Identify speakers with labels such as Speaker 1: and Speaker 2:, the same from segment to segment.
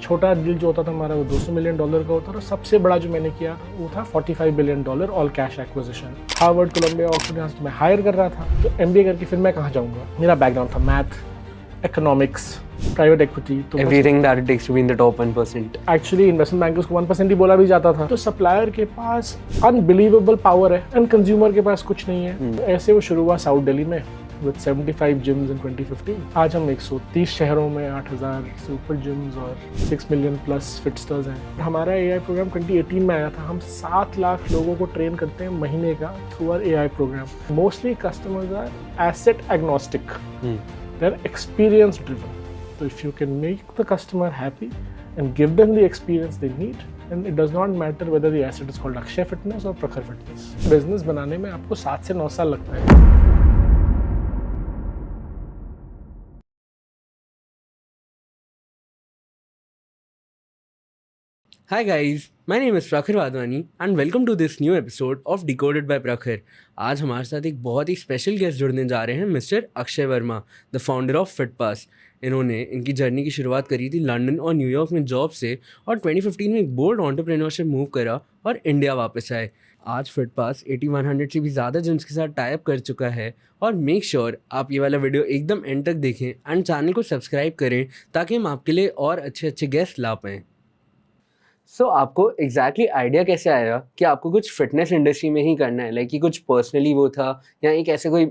Speaker 1: छोटा डील जो होता था हमारा वो $200 मिलियन का होता था। सबसे बड़ा जो मैंने किया वो था $45 billion all cash acquisition. Harvard, Columbia, Oxford यहाँ से मैं हायर कर रहा था। तो MBA करके फिर मैं कहाँ जाऊँगा? मेरा बैकग्राउंड था मैथ, इकोनॉमिक्स, प्राइवेट इक्विटी, तो
Speaker 2: everything that it takes to be in the top 1%।
Speaker 1: Actually investment bankers को 1% ही बोला भी जाता था। तो सप्लायर के पास अनबिलीवेबल पावर है एंड कंज्यूमर के पास कुछ नहीं है। ऐसे वो शुरू हुआ साउथ दिल्ली में with 75 gyms in 2015। आज हम 130 शहरों में 8,000 से ऊपर gyms और 6 मिलियन प्लस फिटस्टर्स हैं। हमारा AI प्रोग्राम 2018 में आया था। हम 7 लाख लोगों को ट्रेन करते हैं महीने का through our AI program. Mostly customers are asset agnostic, they are experience driven. So if you can make the customer happy and give them the experience they need, and it does not matter whether the asset is called Akshay Fitness or Prakhar Fitness। Business बनाने में आपको 7 से 9 साल लगता है।
Speaker 2: Hi guys, my name is Prakhar Wadhwani and welcome to this new episode of Decoded by Prakhar। आज हमारे साथ एक बहुत ही स्पेशल गेस्ट जुड़ने जा रहे हैं, mister Akshay Varma, the founder of FitPass. इन्होंने इनकी जर्नी की शुरुआत करी थी लंदन और न्यूयॉर्क में जॉब से, और 2015 में एक बोल्ड एंटरप्रेन्योरशिप मूव करा और इंडिया वापस आए। आज फिटपास 8100 से भी ज़्यादा जिम्स के साथ टाई अप कर चुका है। और मेक श्योर आप ये वाला वीडियो एकदम एंड तक देखें एंड चैनल को सब्सक्राइब करें ताकि हम आपके लिए और अच्छे गेस्ट ला पाएँ। सो आपको एग्जैक्टली आइडिया कैसे आया कि आपको कुछ फिटनेस इंडस्ट्री में ही करना है? लाइक कि कुछ पर्सनली वो था या एक ऐसे कोई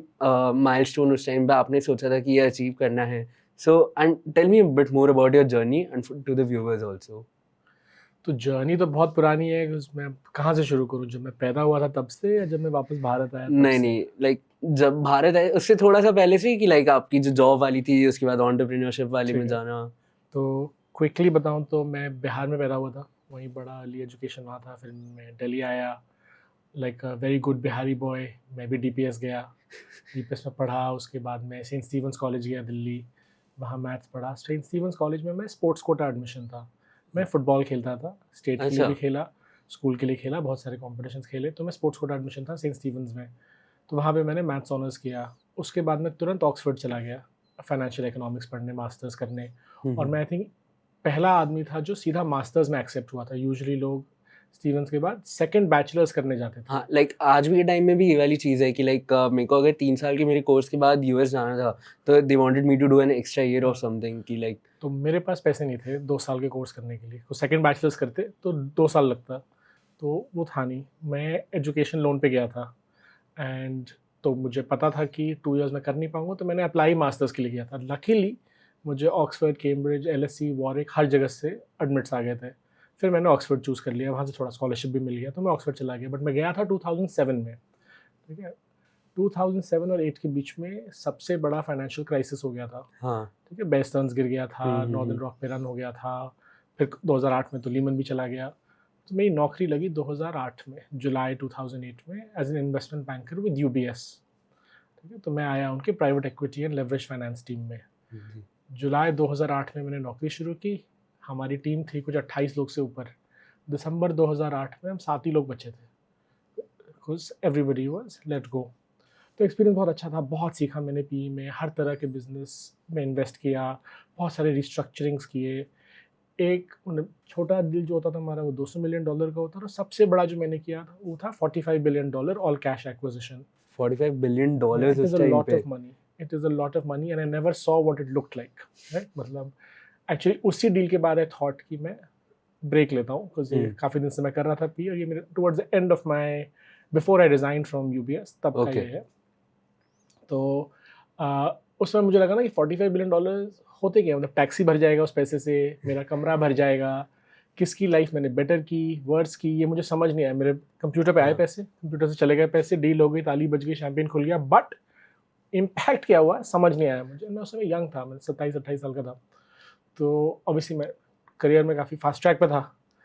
Speaker 2: माइलस्टोन उस टाइम पे आपने सोचा था कि ये अचीव करना है? So and tell me a bit more about your journey and to the viewers also.
Speaker 1: तो जर्नी तो बहुत पुरानी है। मैं कहाँ से शुरू करूँ? जब मैं पैदा हुआ था तब से, या जब मैं वापस भारत आया तब
Speaker 2: नहीं
Speaker 1: से?
Speaker 2: नहीं, लाइक जब भारत आए उससे थोड़ा सा पहले से ही, कि लाइक आपकी जो जॉब वाली थी उसके बाद एंटरप्रेन्योरशिप वाली में जाना।
Speaker 1: तो क्विकली बताऊँ तो मैं बिहार में पैदा हुआ था, वहीं बड़ा अर्ली एजुकेशन वहाँ था। फिर मैं दिल्ली आया, like a very good Bihari boy. मैं भी DPS गया, DPS में पढ़ा। उसके बाद मैं सेंट स्टीवंस कॉलेज गया दिल्ली, वहाँ मैथ्स पढ़ा। सेंट स्टीवंस कॉलेज में मैं स्पोर्ट्स कोटा एडमिशन था। मैं फुटबॉल खेलता था, स्टेट के लिए भी खेला, स्कूल के लिए खेला, बहुत सारे कॉम्पिटिशन्स खेले। तो मैं स्पोर्ट्स कोटा एडमिशन था सेंट स्टीवंस में, तो वहाँ पे मैंने मैथ्स ऑनर्स किया। उसके बाद मैं तुरंत ऑक्सफोर्ड चला गया फाइनेंशियल इकोनॉमिक्स पढ़ने, मास्टर्स करने। और मैं आई थिंक पहला आदमी था जो सीधा मास्टर्स में एक्सेप्ट हुआ था। यूजुअली लोग स्टीवंस के बाद सेकंड बैचलर्स करने जाते थे।
Speaker 2: हाँ, लाइक आज भी के टाइम में भी ये वाली चीज़ है कि लाइक मेरे को अगर 3 साल के मेरे कोर्स के बाद US जाना था तो they wanted me to do an extra year और समथिंग कि लाइक।
Speaker 1: तो मेरे पास पैसे नहीं थे 2 साल के कोर्स करने के लिए। तो सेकंड बैचलर्स करते तो 2 साल लगता, तो वो था नहीं। मैं एजुकेशन लोन पे गया था एंड तो मुझे पता था कि 2 इयर्स में कर नहीं पाऊंगा, तो मैंने अप्लाई मास्टर्स के लिए किया था। लकीली मुझे ऑक्सफोर्ड, कैम्ब्रिज, LSE, वॉरिक हर जगह से एडमिट्स आ गए थे। फिर मैंने ऑक्सफोर्ड चूज़ कर लिया, वहाँ से थोड़ा स्कॉलरशिप भी मिल गया, तो मैं ऑक्सफोर्ड चला गया। बट मैं गया था 2007 में, ठीक है। 2007 और 8 के बीच में सबसे बड़ा फाइनेंशियल क्राइसिस हो गया था।
Speaker 2: हाँ,
Speaker 1: ठीक है, बेयर स्टर्न्स गिर गया था, नॉर्दर्न रॉक पे रन हो गया था। फिर 2008 में तो लीमन भी चला गया। तो मेरी नौकरी लगी 2008 में, जुलाई 2008 में, as an investment banker with UBS। ठीक है, तो मैं आया उनके private equity and leverage finance team में। जुलाई 2008 में मैंने नौकरी शुरू की। हमारी टीम थी कुछ 28 लोग से ऊपर। दिसंबर 2008 में हम 7 ही लोग बचे थे, because everybody was let go. तो एक्सपीरियंस बहुत अच्छा था, बहुत सीखा मैंने PE में, हर तरह के बिजनेस में इन्वेस्ट किया, बहुत सारे रिस्ट्रक्चरिंग्स किए। एक छोटा डील जो होता था हमारा वो $200 मिलियन का होता था। सबसे बड़ा जो मैंने किया था वो था $45 billion all cash acquisition.
Speaker 2: $45 billion
Speaker 1: It is
Speaker 2: उस
Speaker 1: a
Speaker 2: टाइम
Speaker 1: lot
Speaker 2: पे।
Speaker 1: of money. It is a lot of money and I never saw what it looked like. Right? मतलब एक्चुअली उसी डील के बाद आई थॉट कि मैं break लेता हूँ, बिकॉज ये काफ़ी दिन से मैं कर रहा था PE, और ये मेरे towards the end of my, before I resign from UBS तब का ये है। तो उसमें मुझे लगा ना कि $45 बिलियन होते क्या, मतलब टैक्सी भर जाएगा उस पैसे से, मेरा कमरा भर जाएगा, किसकी लाइफ मैंने बेटर की, वर्स की, ये मुझे समझ नहीं आया। मेरे कंप्यूटर पे आए पैसे, कंप्यूटर से चले गए पैसे, डील हो गई, ताली बज गई, शैंपेन खुल गया, बट इम्पैक्ट क्या हुआ समझ नहीं आया मुझे। मैं उस समय यंग था, मैं 27-28 साल का था। तो ऑब्वियसली मैं करियर में काफ़ी फास्ट ट्रैक पे था।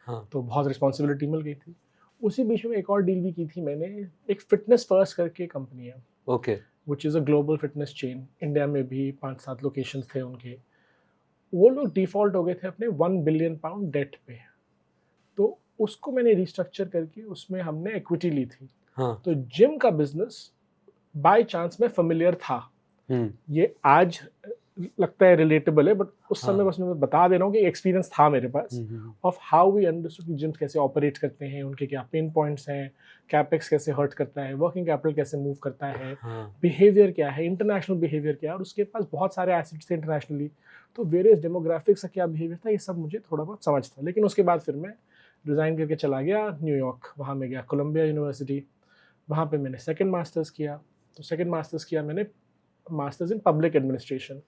Speaker 2: हाँ,
Speaker 1: तो बहुत रिस्पॉन्सिबिलिटी मिल गई थी। उसी बीच में एक और डील भी की थी मैंने, एक फिटनेस फर्स्ट करके कंपनी है,
Speaker 2: okay,
Speaker 1: which is a global fitness chain. India में भी 5-7 लोकेशंस थे उनके। वो लोग डिफ़ॉल्ट हो गए थे अपने £1 बिलियन डेट पे। तो उसको मैंने रिस्ट्रक्चर करके उसमें हमने इक्विटी ली थी।
Speaker 2: हाँ,
Speaker 1: तो जिम का बिजनेस बाय चांस में फेमिलियर था। ये आज लगता है रिलेटेबल है, बट उस
Speaker 2: हाँ।
Speaker 1: समय बस मैं बता दे रहा हूँ कि एक्सपीरियंस था मेरे पास ऑफ हाउ वी अंडरस्टूड कि जिम्स कैसे ऑपरेट करते हैं, उनके क्या पेन पॉइंट्स हैं, कैपेक्स कैसे हर्ट करता है, वर्किंग कैपिटल कैसे मूव करता है, बिहेवियर क्या है, इंटरनेशनल बिहेवियर क्या है, और उसके पास बहुत सारे एसेट्स थे इंटरनेशनली, तो वेरियस डेमोग्राफिक्स का क्या बिहेवियर था, ये सब मुझे थोड़ा बहुत समझ था। लेकिन उसके बाद फिर मैं रिज़ाइन करके चला गया न्यूयॉर्क, वहाँ मैं गया कोलंबिया यूनिवर्सिटी, वहाँ पे मैंने सेकंड मास्टर्स किया। तो सेकंड मास्टर्स किया मैंने masters in public administration,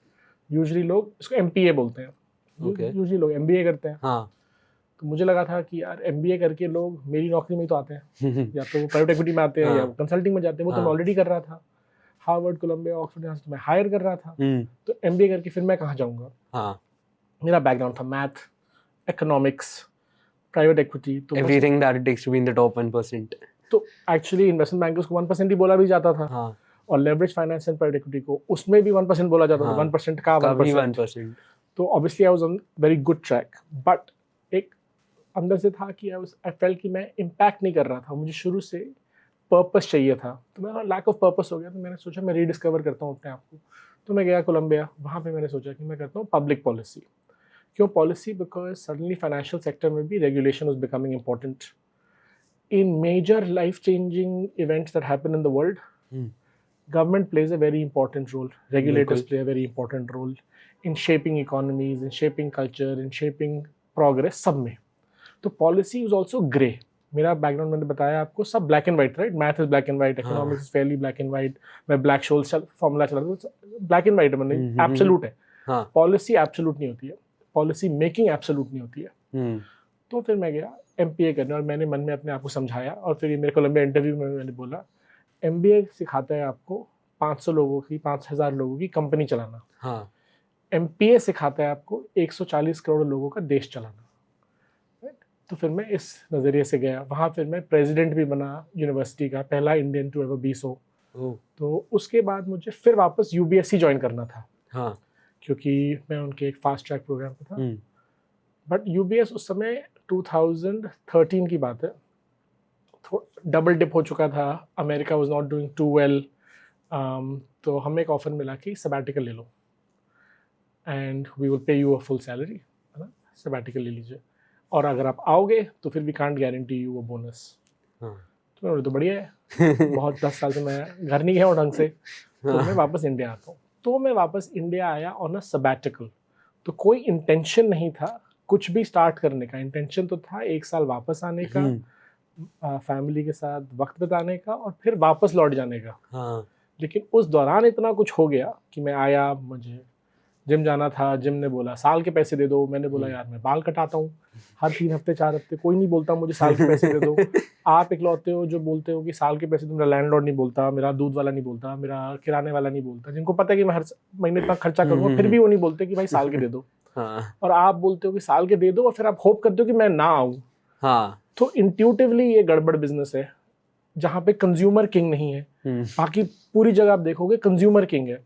Speaker 1: usually लोग इसको MPA बोलते हैं, यूजुअली लोग MBA करते हैं।
Speaker 2: हाँ।
Speaker 1: तो मुझे लगा था कि यार MBA करके लोग मेरी नौकरी में ही तो आते हैं, या तो वो प्राइवेट इक्विटी में आते हैं या वो कंसल्टिंग में जाते हैं, वो तो मैं ऑलरेडी कर रहा था, हार्वर्ड, कोलंबिया, ऑक्सफोर्ड, यहाँ से तो मैं हायर कर रहा था। तो MBA करके फिर मैं कहाँ जाऊँगा? मेरा बैकग्राउंड था मैथ, इकोनॉमिक्स, प्राइवेट इक्विटी, तो
Speaker 2: everything that it takes to be in the top 1%।
Speaker 1: तो एक्चुअली इन्वेस्टमेंट बैंकर्स को 1% ही बोला भी जाता था, और leverage finance and private equity को उसमें भी 1% बोला जाता था, 1% का 1%। तो obviously I was on very good track, but एक अंदर से था कि आई फेल्ट कि मैं इम्पैक्ट नहीं कर रहा था, मुझे शुरू से पर्पस चाहिए था। तो मेरा लैक ऑफ पर्पस हो गया, तो मैंने सोचा मैं रीडिस्कवर करता हूँ अपने आप को। तो मैं गया कोलंबिया, वहाँ पे मैंने सोचा कि मैं करता हूँ पब्लिक पॉलिसी। क्यों policy? Because suddenly financial sector में भी regulation was becoming important. In major life-changing events that happen in the world, government plays a very important role. Regulators play a very important role in shaping economies, in shaping culture, in shaping progress, सब में। तो policy is also grey. मेरा background मैंने बताया आपको, सब black and white, right? Math is black and white, economics is fairly black and white, मैं black Sholes formula चला ब्लैक एंड वाइट, मतलब एब्सोल्यूट है। पॉलिसी एब्सोल्यूट नहीं होती है, पॉलिसी मेकिंग एब्सोल्यूट नहीं होती है। तो फिर मैं गया MPA करने, और मैंने मन में अपने आप को समझाया, और फिर मेरे कोलंबिया इंटरव्यू में मैंने बोला MBA सिखाता है आपको 500 लोगों की, 5000 लोगों की कंपनी चलाना, MPA सिखाता है आपको 140 करोड़ लोगों का देश चलाना। तो फिर मैं इस नज़रिए से गया वहाँ, फिर मैं प्रेसिडेंट भी बना यूनिवर्सिटी का, पहला इंडियन टू एवर बी सो। तो उसके बाद मुझे फिर वापस UBSC ज्वाइन करना था, क्योंकि मैं उनके एक फास्ट ट्रैक प्रोग्राम पे था। बट UBS उस समय 2013 की बात है, डबल डिप हो चुका था, America was not doing too well. तो हमें एक ऑफर मिला कि सबैटिकल ले लो and we will pay you a full salary, है ना, सबैटिकल ले लीजिए, और अगर आप आओगे तो फिर we can't guarantee you a bonus. तो मैं तो बढ़िया है, बहुत 10 साल से मैं घर नहीं गया हूँ ढंग से, तो मैं वापस इंडिया आता हूँ। तो मैं वापस इंडिया आया ऑन अ सबैटिकल। तो कोई इंटेंशन नहीं था कुछ भी स्टार्ट करने का, इंटेंशन तो था 1 साल वापस आने का, फैमिली के साथ वक्त बिताने का, और फिर वापस लौट जाने का। लेकिन उस दौरान इतना कुछ हो गया कि मैं आया, मुझे जिम जाना था, जिम ने बोला साल के पैसे दे दो, मैंने बोला यार मैं बाल कटाता हूँ हर 3 हफ्ते 4 हफ्ते, कोई नहीं बोलता मुझे साल के पैसे दे दो। आप इकलौते हो जो बोलते हो कि साल के पैसे, तो मेरा लैंडलॉर्ड नहीं बोलता, मेरा दूध वाला नहीं बोलता, मेरा किराने वाला नहीं बोलता, जिनको पता है कि मैं हर महीने इतना खर्चा करूँगा, फिर भी वो नहीं बोलते कि भाई साल के दे दो। और आप बोलते हो कि साल के दे दो, और फिर आप होप करते हो कि मैं ना आऊँ। तो इंट्यूटिवली ये गड़बड़ बिजनेस है, जहाँ पे कंज्यूमर किंग नहीं है। बाकी पूरी जगह आप देखोगे कंज्यूमर किंग है।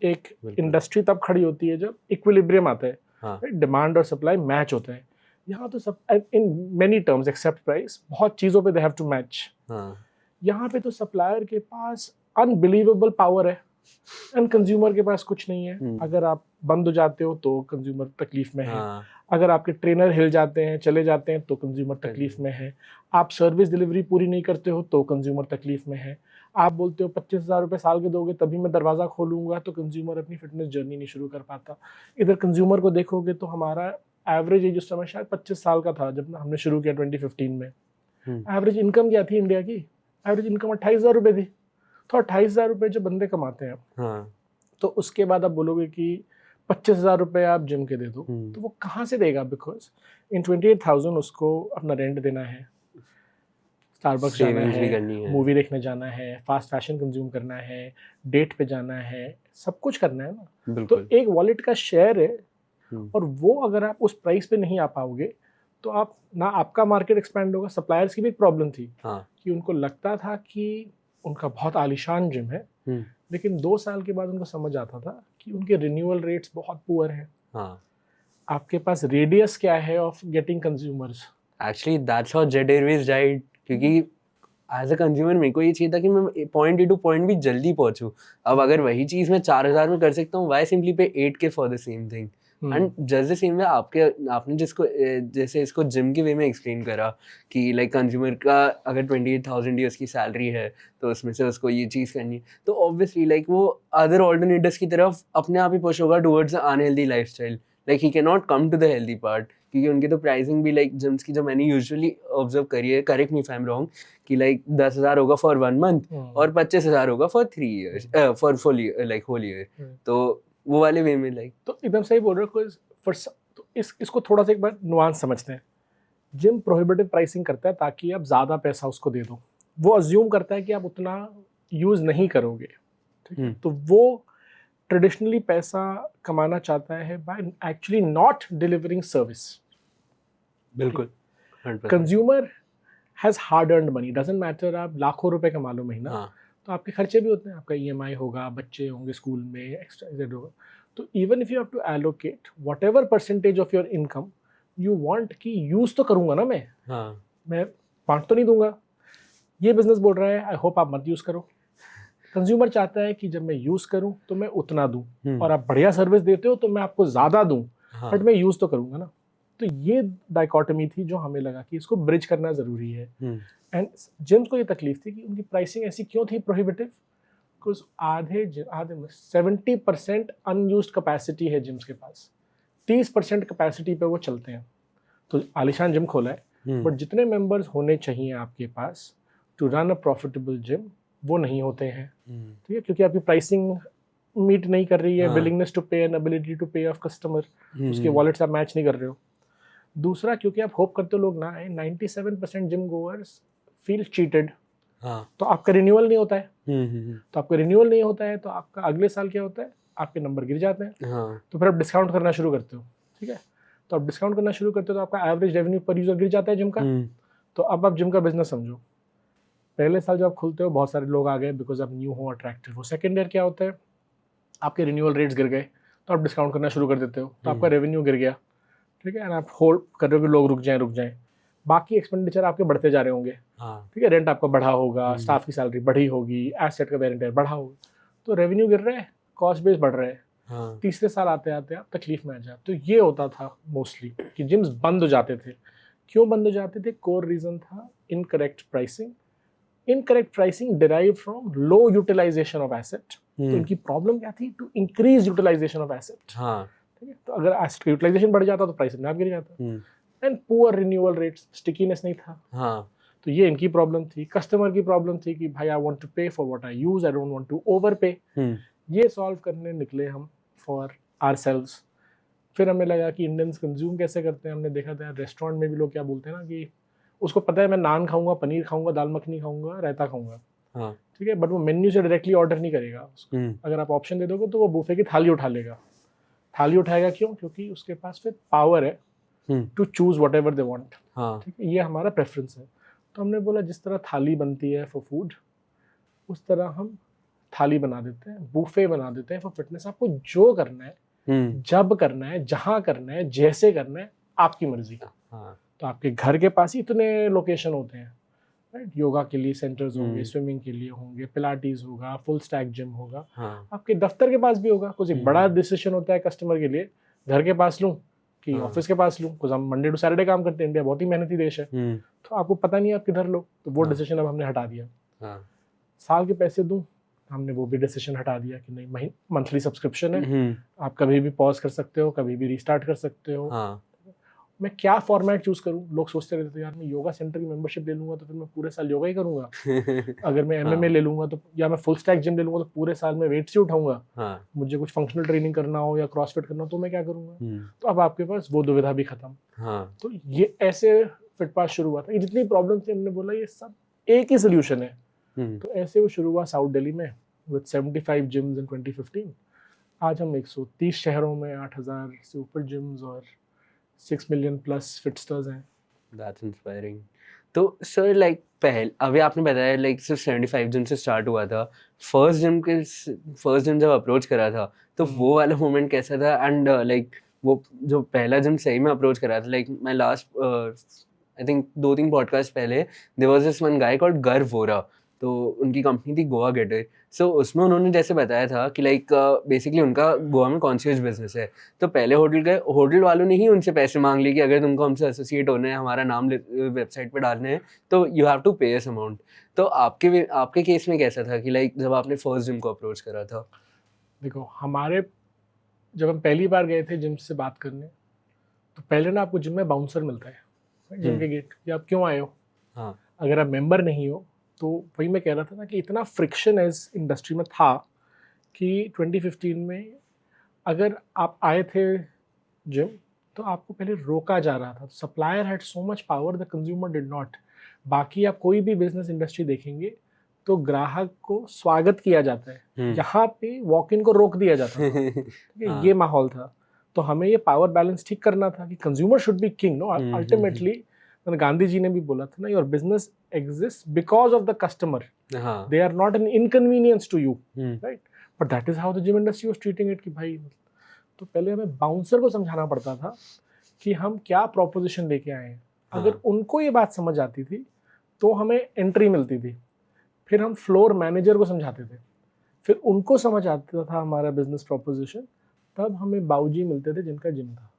Speaker 1: एक इंडस्ट्री तब खड़ी होती है जब इक्विलिब्रियम आता है, डिमांड और सप्लाई मैच होता है। यहाँ तो सब in many terms except price, बहुत चीज़ों पे दे हैव टू मैच। यहाँ पे तो सप्लायर के पास अनबिलीवेबल पावर है एंड कंज्यूमर के पास कुछ नहीं है। अगर आप बंद हो जाते हो तो कंज्यूमर तकलीफ में है, अगर आपके ट्रेनर हिल जाते हैं, चले जाते हैं, तो कंज्यूमर तकलीफ में है, आप सर्विस डिलीवरी पूरी नहीं करते हो तो कंज्यूमर तकलीफ में है, आप बोलते हो 25,000 रुपये साल के दोगे तभी मैं दरवाज़ा खोलूँगा, तो कंज्यूमर अपनी फिटनेस जर्नी नहीं शुरू कर पाता। इधर कंज्यूमर को देखोगे तो हमारा एवरेज एज उस समय शायद 25 साल का था जब हमने शुरू किया 2015 में। एवरेज इनकम क्या थी इंडिया की? एवरेज इनकम 28,000 रुपये थी। तो 28,000 रुपये जो बंदे कमाते हैं, तो उसके बाद आप बोलोगे कि 25,000 रुपये आप जिम के दे दो, तो वो कहाँ से देगा? बिकॉज इन 28,000 उसको अपना रेंट देना है, स्टारबक्स जाना है, मूवी देखने जाना है, फास्ट फैशन कंज्यूम करना है, डेट पे जाना है, सब कुछ करना है ना। तो एक वॉलेट का शेयर है, और वो अगर आप उस प्राइस पे नहीं आ पाओगे तो आप ना, आपका मार्केट एक्सपैंड होगा। सप्लायर्स की भी एक प्रॉब्लम थी कि उनको लगता था कि उनका बहुत आलीशान जिम है, लेकिन 2 साल के बाद उनको समझ आता था कि उनके रिन्यूअल रेट्स बहुत पुअर हैं। आपके पास रेडियस क्या है of getting consumers?
Speaker 2: Actually that's how jet Airways died, क्योंकि एज अ कंज्यूमर मेरे को ये चाहिए था कि मैं पॉइंट ए टू पॉइंट भी जल्दी पहुंचूं। अब अगर वही चीज़ मैं 4000 में कर सकता हूँ, वाई सिंपली पे 8K for the same thing. And just the same way आपने जिसको जैसे इसको जिम के वे में एक्सप्लेन करा कि लाइक कंज्यूमर का अगर 28,000 ही उसकी सैलरी है तो उसमें से उसको ये चीज़ करनी है, तो ऑब्वियसली लाइक वो अदर ऑल्टरनेटिव्स की तरफ अपने आप ही पुश होगा towards unhealthy lifestyle. Like he can not come to the healthy part, क्योंकि उनकी तो प्राइसिंग भी लाइक जिम्स की जो मैंने यूजुअली ऑब्जर्व करी है, correct me if I am wrong, कि लाइक 10,000 होगा फॉर 1 मंथ और 25,000 होगा for 3 years, for full year, like whole year. तो वो वाले वे में लाइक
Speaker 1: तो एकदम सही बोल रहे हो। तो इसको थोड़ा सा एक बार नुआंस समझते हैं। जिम प्रोहिबिटिव प्राइसिंग करता है ताकि आप ज़्यादा पैसा उसको दे दो। वो अज्यूम करता है कि आप उतना यूज़ नहीं करोगे, ठीक है। तो वो ट्रेडिशनली पैसा कमाना चाहता है by actually not delivering service.
Speaker 2: बिल्कुल
Speaker 1: consumer has hard earned money, doesn't matter आप लाखों रुपए कमा लो महीना, तो आपके खर्चे भी होते हैं, आपका EMI होगा, बच्चे होंगे स्कूल में, एक्स्ट्रा इधर होगा। तो even if you have to allocate whatever percentage of your income, you want कि यूज़ तो करूँगा ना मैं, मैं बांट तो नहीं दूंगा। ये बिजनेस बोल रहा है आई होप आप मत यूज़ करो। कंज्यूमर चाहता है कि जब मैं यूज़ करूँ तो मैं उतना दूँ, और आप बढ़िया सर्विस देते हो तो मैं आपको ज़्यादा दूँ, बट मैं यूज़ तो करूँगा ना। तो ये डाइकोटमी थी जो हमें लगा कि इसको ब्रिज करना ज़रूरी है। एंड जिम्स को ये तकलीफ थी कि उनकी प्राइसिंग ऐसी क्यों थी प्रोहिबिटिव, बिकॉज आधे में 70% अनयूज्ड कैपेसिटी है जिम्स के पास, 30% कैपेसिटी पे वो चलते हैं। तो आलिशान जिम खोला है, बट जितने मेंबर्स होने चाहिए आपके पास to run a profitable gym वो नहीं होते हैं, ठीक है, क्योंकि आपकी प्राइसिंग मीट नहीं कर रही है विलिंगनेस टू पे एंड एबिलिटी टू पे ऑफ कस्टमर, उसके वॉलेट से आप मैच नहीं कर रहे हो। दूसरा, क्योंकि आप होप करते हो लोग ना आए, 97% जिम गोअर्स फील चीटेड, तो आपका रिन्यूअल नहीं होता है। तो आपका रिन्यूअल नहीं होता है तो आपका अगले साल क्या होता है, आपके नंबर गिर जाते हैं। तो फिर आप डिस्काउंट करना शुरू करते हो, ठीक है। तो आप डिस्काउंट करना शुरू करते हो तो आपका एवरेज रेवेन्यू पर यूजर गिर जाता है जिम का। तो अब आप जिम का बिजनेस समझो, पहले साल जब आप खुलते हो बहुत सारे लोग आ गए बिकॉज आप न्यू हो, अट्रैक्टिव हो। सेकेंड ईयर क्या होता है, आपके रिन्यूअल रेट्स गिर गए तो आप डिस्काउंट करना शुरू कर देते हो, तो आपका रेवेन्यू गिर गया, ठीक है। एंड आप होल्ड कर रहे हो कि लोग रुक जाएं। बाकी एक्सपेंडिचर आपके बढ़ते जा रहे होंगे, ठीक है। रेंट आपका बढ़ा होगा, स्टाफ की सैलरी बढ़ी होगी, एसेट का वेरिएंट बढ़ा होगा, तो रेवेन्यू गिर रहा है, कॉस्ट बेस बढ़ रहा है। तीसरे साल आते आते आप तकलीफ में आ जाए। तो ये होता था मोस्टली कि जिम्स बंद हो जाते थे। क्यों बंद हो जाते थे? कोर रीजन था incorrect pricing. Incorrect pricing derive from low utilisation of asset. तो इनकी प्रॉब्लम क्या थी? To increase utilisation of asset, ठीक है। तो अगर एसेट का यूटिलाइजेशन बढ़ जाता तो प्राइस अपने आप गिर जाता। And poor renewal rates, stickiness नहीं था। तो ये इनकी प्रॉब्लम थी। कस्टमर की प्रॉब्लम थी कि भाई I want to pay for what I use, I don't want to overpay. ये सॉल्व करने निकले हम फॉर आवरसेल्व्स। फिर हमें लगा कि इंडियंस कंज्यूम कैसे करते हैं। हमने देखा था रेस्टोरेंट में भी लोग क्या बोलते हैं ना कि उसको पता है मैं नान खाऊंगा, पनीर खाऊंगा, दाल मखनी खाऊंगा, रायता खाऊंगा, ठीक है, बट वो मेन्यू से डायरेक्टली ऑर्डर नहीं करेगा। अगर आप ऑप्शन दे दोगे तो वो बुफे की थाली उठा लेगा। थाली उठाएगा क्यों? क्योंकि उसके पास फिर पावर है to choose whatever they want, ठीक है। ये हमारा प्रेफरेंस है। तो हमने बोला जिस तरह थाली बनती है फॉर फूड, उस तरह हम थाली बना देते हैं, बुफे बना देते हैं फॉर फिटनेस। आपको जो करना है, जब करना है, जहाँ करना है, जैसे करना है, आपकी मर्जी। तो आपके घर के पास ही इतने लोकेशन होते हैं, राइट। योगा के लिए सेंटर्स होंगे, स्विमिंग के लिए होंगे, पिलाटीज होगा, फुल स्टैक जिम होगा, आपके दफ्तर के पास भी होगा। कुछ एक बड़ा डिसीजन होता है कस्टमर के लिए, घर के पास लूँ कि ऑफिस के पास लूँ, कुछ हम मंडे टू सैटरडे काम करते हैं, इंडिया बहुत ही मेहनती देश है, तो आपको पता नहीं है आप किधर लो। तो वो डिसीजन अब हमने हटा दिया। साल के पैसे दूँ, हमने वो भी डिसीजन हटा दिया कि नहीं, मंथली सब्सक्रिप्शन है, आप कभी भी पॉज कर सकते हो, कभी भी रिस्टार्ट कर सकते हो। मैं क्या फॉर्मेट चूज करूं? लोग सोचते रहते थे यार मैं योगा सेंटर की मेंबरशिप ले लूंगा तो फिर मैं पूरे साल योगा ही करूंगा। अगर मैं MMA ले लूंगा तो, या मैं फुल स्टैक जिम ले लूंगा तो पूरे साल में वेट्स ही उठाऊंगा। मुझे कुछ फंक्शनल ट्रेनिंग करना हो या क्रॉसफिट करना हो तो मैं क्या करूंगा? तो अब आपके पास वो दुविधा भी खत्म। तो ये ऐसे फिटपास शुरू हुआ था। ये जितनी प्रॉब्लम थी हमने बोला ये सब एक ही सोल्यूशन है। तो ऐसे वो शुरू हुआ साउथ दिल्ली में विद 75 जिम्स इन 2015। आज हम 130 शहरों में 8,000 से ऊपर जिम्स और 6 मिलियन प्लस फिटस्टर्स हैं।
Speaker 2: That's inspiring. तो सर लाइक पहले अभी आपने बताया लाइक सिर्फ 75 जिम से स्टार्ट हुआ था। फर्स्ट जिम जब अप्रोच करा था तो वो वाला मोमेंट कैसा था? एंड लाइक वो जो पहला जिम सही में अप्रोच करा था, लाइक मैं लास्ट आई थिंक 2-3 पॉडकास्ट पहले there was this one guy called Garv Vora, तो उनकी कंपनी थी गोवा गेटर। सो उसमें उन्होंने जैसे बताया था कि लाइक बेसिकली उनका गोवा में कॉन्शियस बिजनेस है, तो पहले होटल गए, होटल वालों ने ही उनसे पैसे मांग लिए कि अगर तुमको हमसे एसोसिएट होना है, हमारा नाम वेबसाइट पे डालना है, तो यू हैव टू पे अस अमाउंट। तो आपके केस में कैसा था कि लाइक जब आपने फर्स्ट जिम को अप्रोच करा था?
Speaker 1: देखो, जब हम पहली बार गए थे जिम से बात करने, तो पहले ना आपको जिम में बाउंसर मिलता है जिम के गेट कि आप क्यों आए हो।
Speaker 2: हाँ,
Speaker 1: अगर आप मेंबर नहीं हो तो वही मैं कह रहा था ना कि इतना फ्रिक्शन इस इंडस्ट्री में था कि 2015 में अगर आप आए थे जिम तो आपको पहले रोका जा रहा था। Supplier had so much power, the consumer did not. बाकी आप कोई भी बिजनेस इंडस्ट्री देखेंगे तो ग्राहक को स्वागत किया जाता है, यहाँ पे वॉक इन को रोक दिया जाता है। ठीक है, ये माहौल था। तो हमें ये पावर बैलेंस ठीक करना था कि consumer should be king, no. Ultimately Gandhi ji ने भी बोला था ना, your business exist because of the customer, they are not an inconvenience to you, right. But that is how the gym industry was treating it कि भाई। तो पहले हमें बाउंसर को समझाना पड़ता था कि हम क्या प्रोपोजिशन लेके आए हैं। अगर उनको ये बात समझ आती थी तो हमें एंट्री मिलती थी। फिर हम फ्लोर मैनेजर को समझाते थे, फिर उनको समझ आता था हमारा बिजनेस प्रोपोजिशन, तब हमें बाबूजी मिलते थे जिनका जिम था।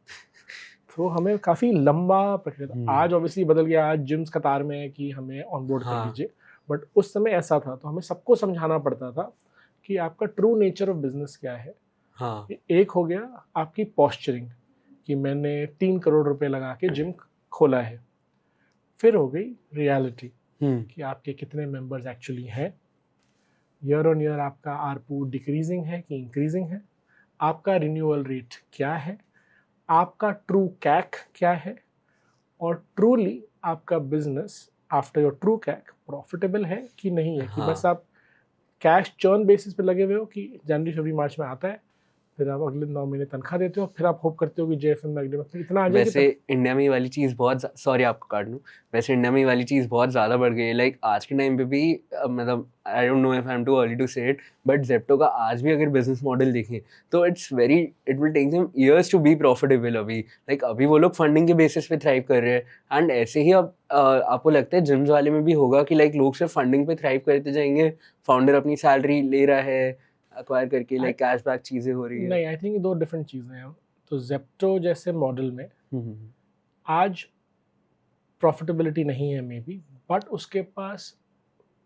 Speaker 1: तो हमें काफ़ी लंबा प्रक्रिया था। आज ऑब्वियसली बदल गया, आज जिम्स कतार में है कि हमें ऑनबोर्ड कर लीजिए, बट उस समय ऐसा था। तो हमें सबको समझाना पड़ता था कि आपका ट्रू नेचर ऑफ बिजनेस क्या है। एक हो गया आपकी पॉस्चरिंग कि मैंने 3 करोड़ रुपए लगा के जिम खोला है। फिर हो गई रियलिटी कि आपके कितने मेंबर्स एक्चुअली हैं, ईयर ऑन ईयर आपका आरपू डिक्रीजिंग है कि इंक्रीजिंग है, आपका रिन्यूअल रेट क्या है, आपका ट्रू कैक क्या है, और ट्रूली आपका business after your true CAC profitable है कि नहीं है। कि बस आप कैश चर्न बेसिस पे लगे हुए हो कि जनवरी फरवरी मार्च में आता है, फिर आप अगले 9 महीने तनख्वाह देते हो, फिर आप होप करते हो कि जेएफएम में अगले महीने इतना आ जाए।
Speaker 2: वैसे इंडिया में ये वाली चीज़ बहुत, सॉरी आपको काट लूँ, वैसे इंडिया में ये वाली चीज़ बहुत ज़्यादा बढ़ गई है। लाइक आज के टाइम पे भी मतलब I don't know if I am too early to say it, but Zepto का आज भी अगर बिजनेस मॉडल देखें तो it will take them years to be profitable. अभी लाइक अभी वो लोग फंडिंग के बेसिस पे थ्राइव कर रहे हैं, एंड ऐसे ही अब आपको लगता है जिम्स वाले में भी होगा कि लाइक लोग सिर्फ फंडिंग पे थ्राइव करते जाएंगे, फाउंडर अपनी सैलरी ले रहा है एक्वायर करके, लाइक कैशबैक चीज़ें हो रही है?
Speaker 1: नहीं, आई थिंक दो डिफरेंट चीज़ें हैं। तो जेप्टो जैसे मॉडल में आज प्रॉफिटेबिलिटी नहीं है मे बी, बट उसके पास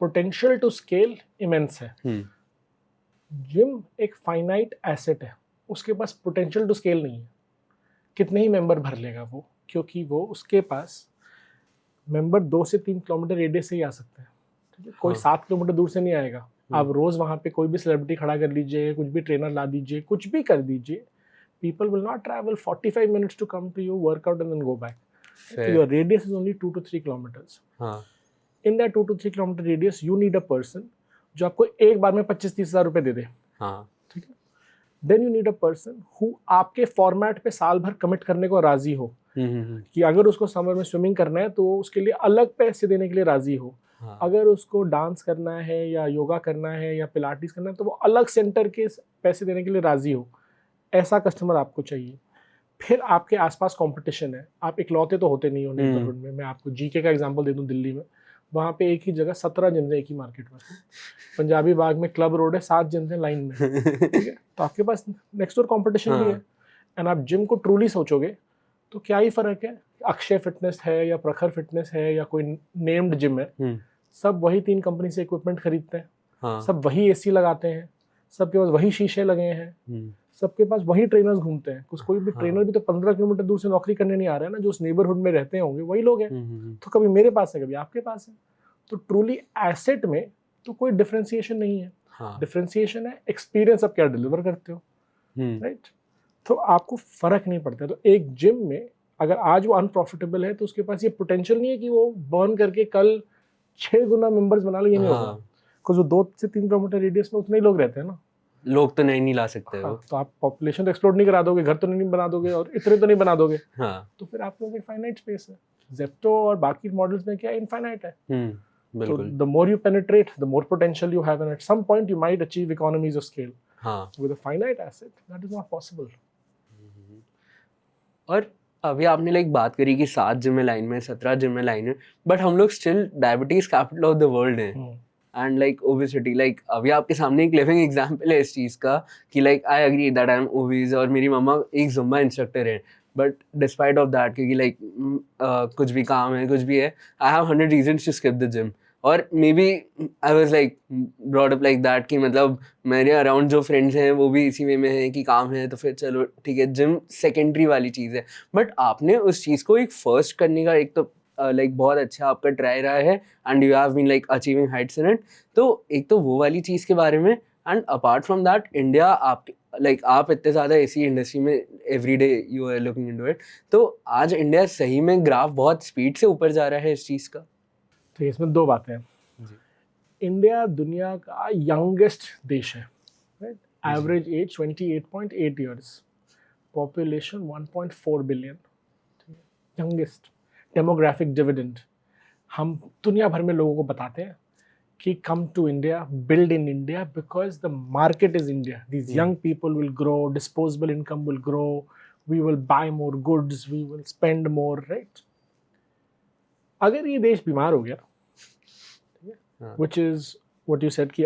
Speaker 1: पोटेंशियल टू स्केल इमेंस है। जिम एक फाइनाइट एसेट है, उसके पास पोटेंशियल टू स्केल नहीं है। कितने ही मेंबर भर लेगा वो, क्योंकि वो उसके पास मेंबर 2 से 3 किलोमीटर रेडियस से ही आ सकते हैं। ठीक है, कोई 7 किलोमीटर दूर से नहीं आएगा। आप रोज वहाँ पे कोई भी सेलिब्रिटी खड़ा कर लीजिए, कुछ भी ट्रेनर ला दीजिए, कुछ भी कर दीजिए, people will not travel 45 minutes to come to your workout and then go back. So your radius is only 2 to 3 kilometers. In that 2 to 3 kilometer radius, you need a person जो आपको एक बार में 25-30 हज़ार रुपए दे दे। ठीक है। Then you need a person who आपके format पे साल भर कमिट करने को राजी हो, कि अगर उसको समर में स्विमिंग करना है तो उसके लिए अलग पैसे देने के लिए राजी हो। अगर उसको डांस करना है या योगा करना है या पिलाटिस करना है तो वो अलग सेंटर के पैसे देने के लिए राजी हो। ऐसा कस्टमर आपको चाहिए। फिर आपके आसपास कंपटीशन है, आप इकलौते तो होते नहीं हो नेबरहुड में। मैं आपको जीके का एग्जांपल दे दूं, दिल्ली में वहाँ पे एक ही जगह 17 जिम्स है एक ही मार्केट में। पंजाबी बाग में क्लब रोड है, 7 जिम्स हैं लाइन में। ठीक है, तो आपके पास नेक्स्ट डोर कंपटीशन भी है। एंड आप जिम को ट्रूली सोचोगे तो क्या ही फर्क है, अक्षय फिटनेस है या प्रखर फिटनेस है या कोई नेम्ड जिम है, सब वही 3 कंपनी से इक्विपमेंट खरीदते हैं, सब वही एसी लगाते हैं, सबके पास वही शीशे लगे हैं, सबके पास वही ट्रेनर्स घूमते हैं। कोई भी ट्रेनर भी तो 15 किलोमीटर दूर से नौकरी करने नहीं आ रहा है ना, जो उस नेबरहुड में रहते होंगे वही लोग हैं। तो कभी मेरे पास है, कभी आपके पास है। तो ट्रूली एसेट में तो कोई डिफरेंशिएशन नहीं है। डिफरेंशिएशन है एक्सपीरियंस, आप क्या डिलीवर करते हो, राइट। तो आपको फर्क नहीं पड़ता। तो एक जिम में अगर आज वो अनप्रॉफिटेबल है तो उसके पास ये पोटेंशियल नहीं है कि वो बर्न करके कल 6 गुना मेंबर्स बना ले, ये नहीं होगा। बिकॉज वो 2 से 3 किलोमीटर रेडियस में उतने ही लोग रहते हैं ना,
Speaker 2: लोग तो नहीं ला सकते हो।
Speaker 1: तो आप पॉपुलेशन तो एक्सप्लोर नहीं करा दोगे, घर तो नहीं बना दोगे और इतने तो नहीं बना दोगे। तो फिर आपके पास एक फाइनाइट स्पेस है। जेप्टो और बाकी मॉडल्स में क्या इनफाइनाइट है। तो the more you penetrate the more potential you have, and at some point you might achieve economies of scale. With a finite asset that is not possible.
Speaker 2: और अभी आपने लाइक बात करी कि 7 जिम है लाइन में, 17 जिम है line में, बट हम लोग still diabetes capital of the world हैं. एंड लाइक ओबेसिटी, लाइक अभी आपके सामने एक लिविंग एग्जांपल है इस चीज़ का कि like I agree that I am obese और मेरी मम्मा एक जुम्बा इंस्ट्रक्टर है. बट डिस्पाइट ऑफ दैट, क्योंकि लाइक कुछ भी काम है, कुछ भी है, I have 100 reasons to skip the gym. और maybe I was like brought up like that कि मतलब मेरे अराउंड जो फ्रेंड्स हैं वो भी इसी वे में हैं कि काम है तो फिर चलो ठीक है, जिम सेकेंडरी वाली चीज़ है. बट आपने उस चीज़ को एक फर्स्ट करने का एक तो लाइक बहुत अच्छा आपका ट्राई रहा है and you have been like achieving heights in it. तो एक तो वो वाली चीज़ के बारे में, and apart from that India, आप लाइक आप इतने ज़्यादा ऐसी इंडस्ट्री में every day you are looking into it, तो आज इंडिया सही में ग्राफ बहुत स्पीड से ऊपर जा रहा है इस चीज़ का.
Speaker 1: तो इसमें दो बातें हैं. इंडिया दुनिया का यंगेस्ट देश है, right. Average age 28.8 years, population 1.4 billion, youngest. Demographic dividend हम दुनिया भर में लोगों को बताते हैं कि come to India, build in India, because the market is India. These young people will grow, disposable income will grow, we will buy more goods, we will spend more, right. अगर ये देश बीमार हो गया, which is what you said कि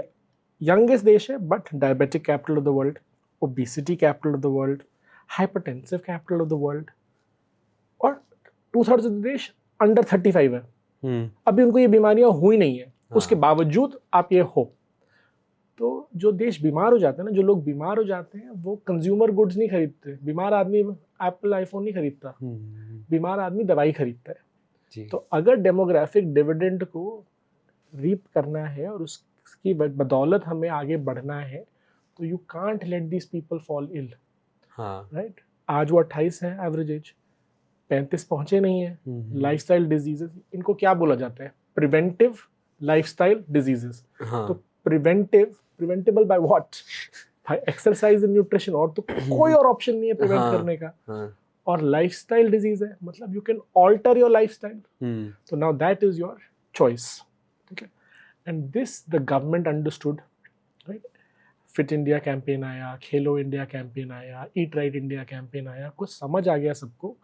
Speaker 1: youngest देश है, but diabetic capital of the world, obesity capital of the world, hypertensive capital of the world, और 2/3 of the देश under 35 है. अभी उनको ये बीमारियां हुई नहीं है, उसके बावजूद आप ये हो. तो जो देश बीमार हो जाते हैं ना, जो लोग बीमार हो जाते हैं वो कंज्यूमर गुड्स नहीं खरीदते. बीमार आदमी एप्पल आईफोन नहीं खरीदता, बीमार आदमी दवाई खरीदता है. तो अगर डेमोग्राफिक डिविडेंड को रीप करना है और उसकी बदौलत हमें आगे बढ़ना है, तो you can't let this people fall ill, right. आज वो 28 है एवरेज एज, 35 पहुंचे नहीं है. लाइफस्टाइल डिजीजेस, इनको क्या बोला जाता है? Preventive lifestyle diseases. तो preventable by what? Exercise and nutrition. और तो कोई और ऑप्शन नहीं है प्रिवेंट करने का. और लाइफस्टाइल डिजीज है, मतलब you can alter your lifestyle. तो now that is your choice. ठीक है. And this the government understood, right. Fit India campaign आया, खेलो इंडिया कैंपेन आया, ईट राइट इंडिया कैंपेन आया. कुछ समझ आ गया सबको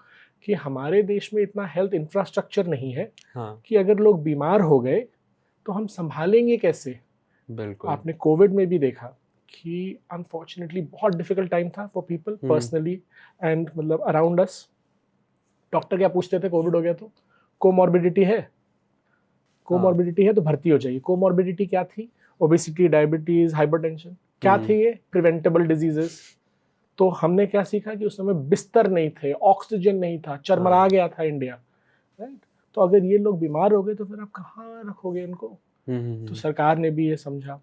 Speaker 1: कि हमारे देश में इतना हेल्थ इंफ्रास्ट्रक्चर नहीं है कि अगर लोग बीमार हो गए तो हम संभालेंगे कैसे.
Speaker 2: बिल्कुल.
Speaker 1: आपने कोविड में भी देखा कि अनफॉर्चुनेटली बहुत डिफिकल्ट टाइम था फॉर पीपल पर्सनली एंड मतलब अराउंड अस. डॉक्टर क्या पूछते थे कोविड हो गया तो? कोमॉर्बिडिटी है? कोमॉर्बिडिटी है तो भर्ती हो जाइए. कोमॉर्बिडिटी क्या थी? Obesity, diabetes, hypertension. क्या थी ये? Preventable diseases. तो हमने क्या सीखा कि उस समय बिस्तर नहीं थे, ऑक्सीजन नहीं था, चरमरा गया था इंडिया, राइट. तो अगर ये लोग बीमार हो गए तो फिर आप कहाँ रखोगे इनको? तो सरकार ने भी ये समझा.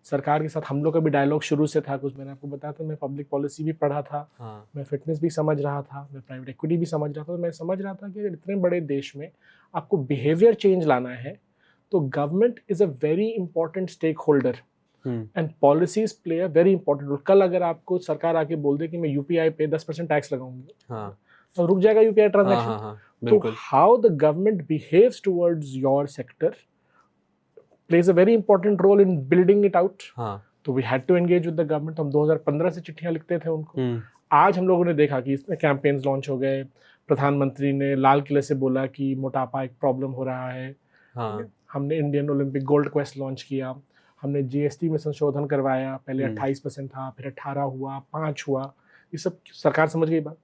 Speaker 1: सरकार के साथ हम लोग का भी डायलॉग शुरू से था. कुछ मैंने आपको बताया था, मैं पब्लिक पॉलिसी भी पढ़ा था, मैं फिटनेस भी समझ रहा था, मैं प्राइवेट इक्विटी भी समझ रहा था. तो मैं समझ रहा था कि अगर इतने बड़े देश में आपको बिहेवियर चेंज लाना है तो government is a very important stakeholder and policies play a very important role. कल अगर आपको सरकार आके बोल दे कि मैं यूपीआई पे 10% टैक्स लगाऊंगी, तो रुक जाएगा यूपीआई ट्रांजैक्शन. तो how the government behaves towards your sector plays a very important role in building it out. तो we had to engage with the government. हम 2015 से चिट्ठियां लिखते थे उनको. आज हम लोगों ने देखा कि इसमें कैंपेन्स लॉन्च हो गए. प्रधानमंत्री ने लाल किले से बोला कि मोटापा एक प्रॉब्लम हो रहा है. हमने Indian Olympic gold quest launch किया. हमने जीएसटी में संशोधन करवाया. पहले 28% था, फिर 18 हुआ, 5 हुआ. ये सब सरकार समझ गई बात.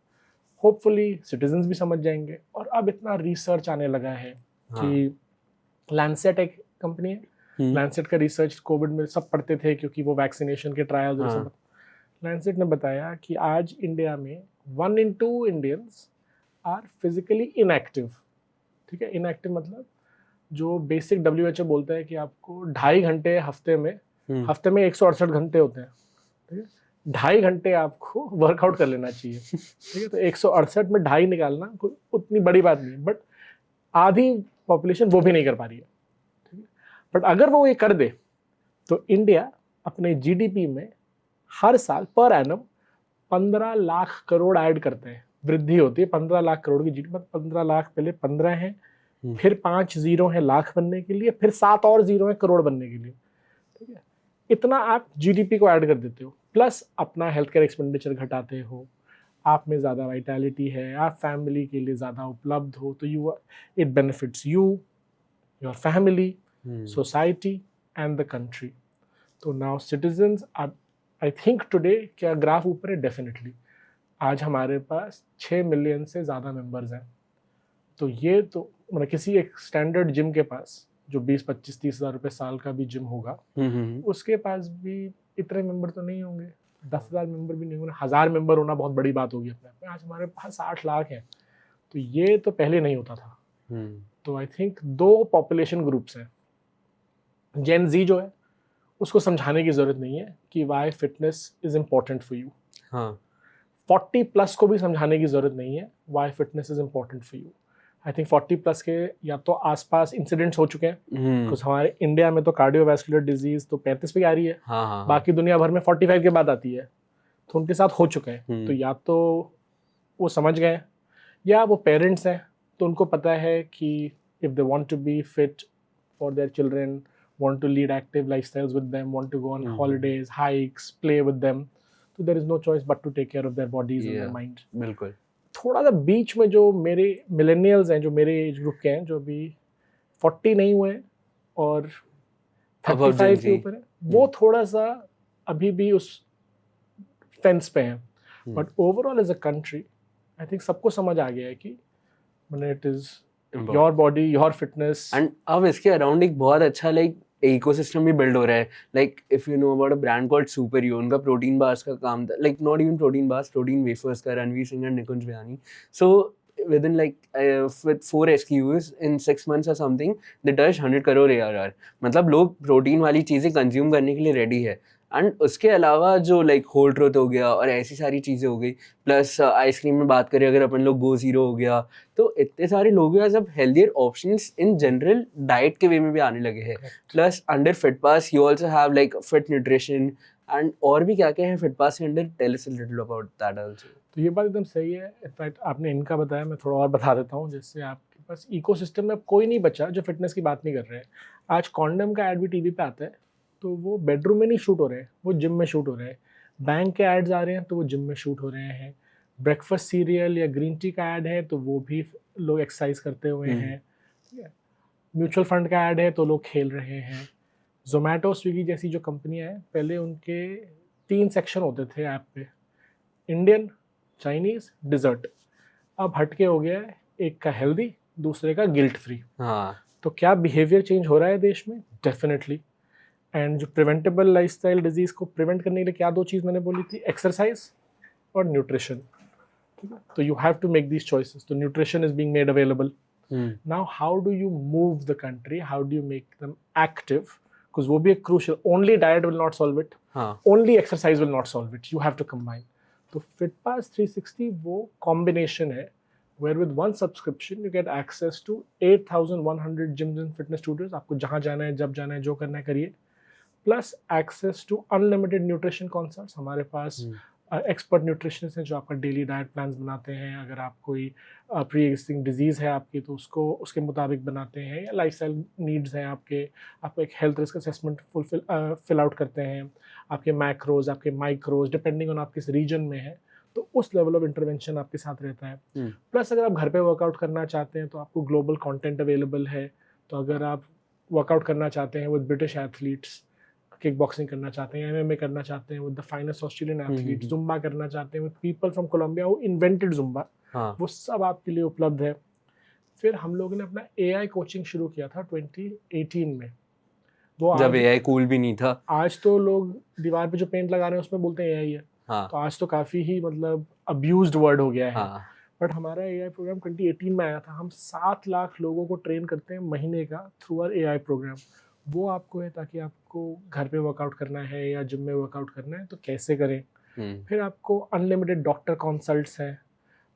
Speaker 1: होपफुली सिटीजन्स भी समझ जाएंगे. और अब इतना रिसर्च आने लगा है कि लैंसेट एक कंपनी है. लैंसेट का रिसर्च कोविड में सब पढ़ते थे क्योंकि वो वैक्सीनेशन के ट्रायल्स और सब. लैंसेट ने बताया कि आज इंडिया में 1 in 2 Indians are physically inactive. ठीक है. इनएक्टिव मतलब जो बेसिक WHO बोलता है कि आपको 2.5 घंटे हफ्ते में 168 घंटे होते हैं. ठीक है. 2.5 घंटे आपको वर्कआउट कर लेना चाहिए. ठीक है. तो 168 में 2.5 निकालना कोई उतनी बड़ी बात नहीं, बट आधी पॉपुलेशन वो भी नहीं कर पा रही है. बट अगर वो ये कर दे तो इंडिया अपने जीडीपी में हर साल per annum 15 lakh crore add करते हैं. वृद्धि होती है 15 लाख करोड़ की जीडीपी. 15 लाख पहले 15 हैं, फिर 5 जीरो हैं लाख बनने के लिए, फिर 7 और जीरो हैं करोड़ बनने के लिए. ठीक है. इतना आप जीडीपी को ऐड कर देते हो, प्लस अपना हेल्थ केयर एक्सपेंडिचर घटाते हो, आप में ज़्यादा वाइटैलिटी है, आप फैमिली के लिए ज़्यादा उपलब्ध हो, तो you it benefits you, your family, society and the country. तो now citizens I think today क्या ग्राफ ऊपर है, डेफिनेटली आज हमारे पास 6 मिलियन से ज़्यादा मेंबर्स हैं। तो ये तो मतलब किसी एक स्टैंडर्ड जिम के पास जो 20-25-30 हज़ार रुपये साल का भी जिम होगा, उसके पास भी इतने मेंबर तो नहीं होंगे, 10,000 मेंबर भी नहीं होंगे, 1,000 मेंबर होना बहुत बड़ी बात होगी अपने आप में। आज हमारे पास 8 लाख हैं, तो ये तो पहले नहीं होता था। तो आई थिंक 2 पॉपुलेशन ग्रुप्स हैं। जेन जी जो है उसको समझाने की ज़रूरत नहीं है कि why fitness is important for you.
Speaker 2: हाँ
Speaker 1: 40+ को भी समझाने की ज़रूरत नहीं है why fitness is important for you. I think 40+ के या तो आसपास इंसिडेंट्स हो चुके हैं, बिकॉज हमारे इंडिया में तो कार्डियोवैस्कुलर डिजीज़ तो 35 पे आ रही है,
Speaker 2: हाँ
Speaker 1: बाकी दुनिया भर में 45 के बाद आती है, तो उनके साथ हो चुके हैं। तो या तो वो समझ गए या वो पेरेंट्स हैं तो उनको पता है कि if they want to be fit for their children, want to lead active lifestyles with them, want to go on holidays, hikes, play with them, so there is no choice but to take care of their bodies and their mind.
Speaker 2: बिल्कुल।
Speaker 1: थोड़ा सा बीच में जो मेरे millennials हैं, जो मेरे age group के हैं, जो अभी 40 नहीं हुए और 35 के ऊपर है, वो थोड़ा सा अभी भी उस फेंस पे हैं। But overall as a country I think सबको समझ आ गया है कि it is your body, your fitness.
Speaker 2: And अब इसके अराउंड एक बहुत अच्छा लाइक इकोसिस्टम भी बिल्ड हो रहा है। Like if you know about a brand called SuperYou, उनका प्रोटीन बार्स का काम था, like not even protein bars, protein wafers का, Ranveer Singh and Nikunj Biyani. So within like with 4 SKUs in 6 months or something they touched 100 crore ARR। मतलब लोग protein वाली चीज़ें consume करने के लिए रेडी है। एंड उसके अलावा जो लाइक होल ट्रुथ हो गया और ऐसी सारी चीज़ें हो गई, प्लस आइसक्रीम में बात करें अगर अपन लोग गो ज़ीरो हो गया, तो इतने सारे लोगों के पास अब healthier options in general diet के वे में भी आने लगे हैं। Plus under FitPass you also have like fit nutrition and और भी क्या क्या है फिट पास के अंदर। Tell us a little about that also.
Speaker 1: तो ये बात एकदम सही है। इनफैक्ट आपने इनका बताया, मैं थोड़ा और बता देता हूँ। जैसे आपके पास इकोसिस्टम में कोई नहीं बचा जो फिटनेस की बात नहीं कर रहे हैं। आज कॉन्डम का ऐड भी टीवी पे आता है, तो वो बेडरूम में नहीं शूट हो रहे हैं, वो जिम में शूट हो रहे हैं। बैंक के एड्स आ रहे हैं तो वो जिम में शूट हो रहे हैं। ब्रेकफास्ट सीरियल या ग्रीन टी का ऐड है तो वो भी लोग एक्सरसाइज करते हुए हैं। म्यूचुअल फंड का ऐड है तो लोग खेल रहे हैं। जोमेटो, स्विगी जैसी जो कंपनियां हैं, पहले उनके 3 सेक्शन होते थे ऐप पे, इंडियन, चाइनीज़, डिज़र्ट। अब हटके हो गया है, एक का हेल्दी, दूसरे का गिल्ट फ्री।
Speaker 2: हाँ
Speaker 1: तो क्या बिहेवियर चेंज हो रहा है देश में? डेफिनेटली। एंड जो प्रिवेंटेबल लाइफस्टाइल डिजीज़ को प्रिवेंट करने के लिए क्या 2 चीज़ मैंने बोली थी, एक्सरसाइज और न्यूट्रिशन। ठीक है, तो you have to make these choices. तो nutrition is being made available. Now how do you move the country, how do you make them active, because वो भी एक crucial, only diet will not solve it, only exercise will not solve it, you have to combine. तो FitPass 360 वो combination है where with one subscription you get access to 8,100 gyms and fitness studios। आपको जहाँ जाना है, जब जाना है, जो करना है करिए। Plus access to unlimited nutrition consults. हमारे पास एक्सपर्ट न्यूट्रिशनिस्ट हैं जो आपका डेली डाइट प्लान्स बनाते हैं। अगर आप कोई प्री एग्जिस्टिंग डिजीज़ है आपकी तो उसको उसके मुताबिक बनाते हैं, या लाइफस्टाइल नीड्स हैं आपके, आपको एक health risk assessment fill out करते हैं। आपके मैक्रोज, आपके माइक्रोज, डिपेंडिंग ऑन आप किस रीजन में है, तो उस लेवल ऑफ इंटरवेंशन आपके साथ रहता है। प्लस अगर आप घर पे वर्कआउट करना चाहते हैं तो आपको ग्लोबल कंटेंट अवेलेबल है। तो अगर आप वर्कआउट करना चाहते हैं with British athletes, kickboxing करना चाहते हैं, MMA करना चाहते हैं with the finest Australian athletes, zumba करना चाहते हैं with people from Colombia who invented zumba, वो सब आपके लिए उपलब्ध है। फिर हम लोगों ने अपना AI कोचिंग शुरू किया था 2018 में। वो
Speaker 2: जब AI कूल भी नहीं था।
Speaker 1: आज तो लोग दीवार पे जो पेंट लगा रहे हैं उसमें बोलते हैं AI है।
Speaker 2: हाँ।
Speaker 1: तो आज तो काफ़ी ही मतलब अब्यूज्ड वर्ड हो गया है।
Speaker 2: हाँ।
Speaker 1: बट हमारा AI प्रोग्राम 2018 में आया था। हम 7 लाख लोगों को ट्रेन करते हैं महीने का थ्रू आवर AI प्रोग्राम। वो आपको है ताकि आपको घर पे वर्कआउट करना है या जिम में वर्कआउट करना है तो कैसे करें। फिर आपको अनलिमिटेड डॉक्टर कंसल्ट्स हैं,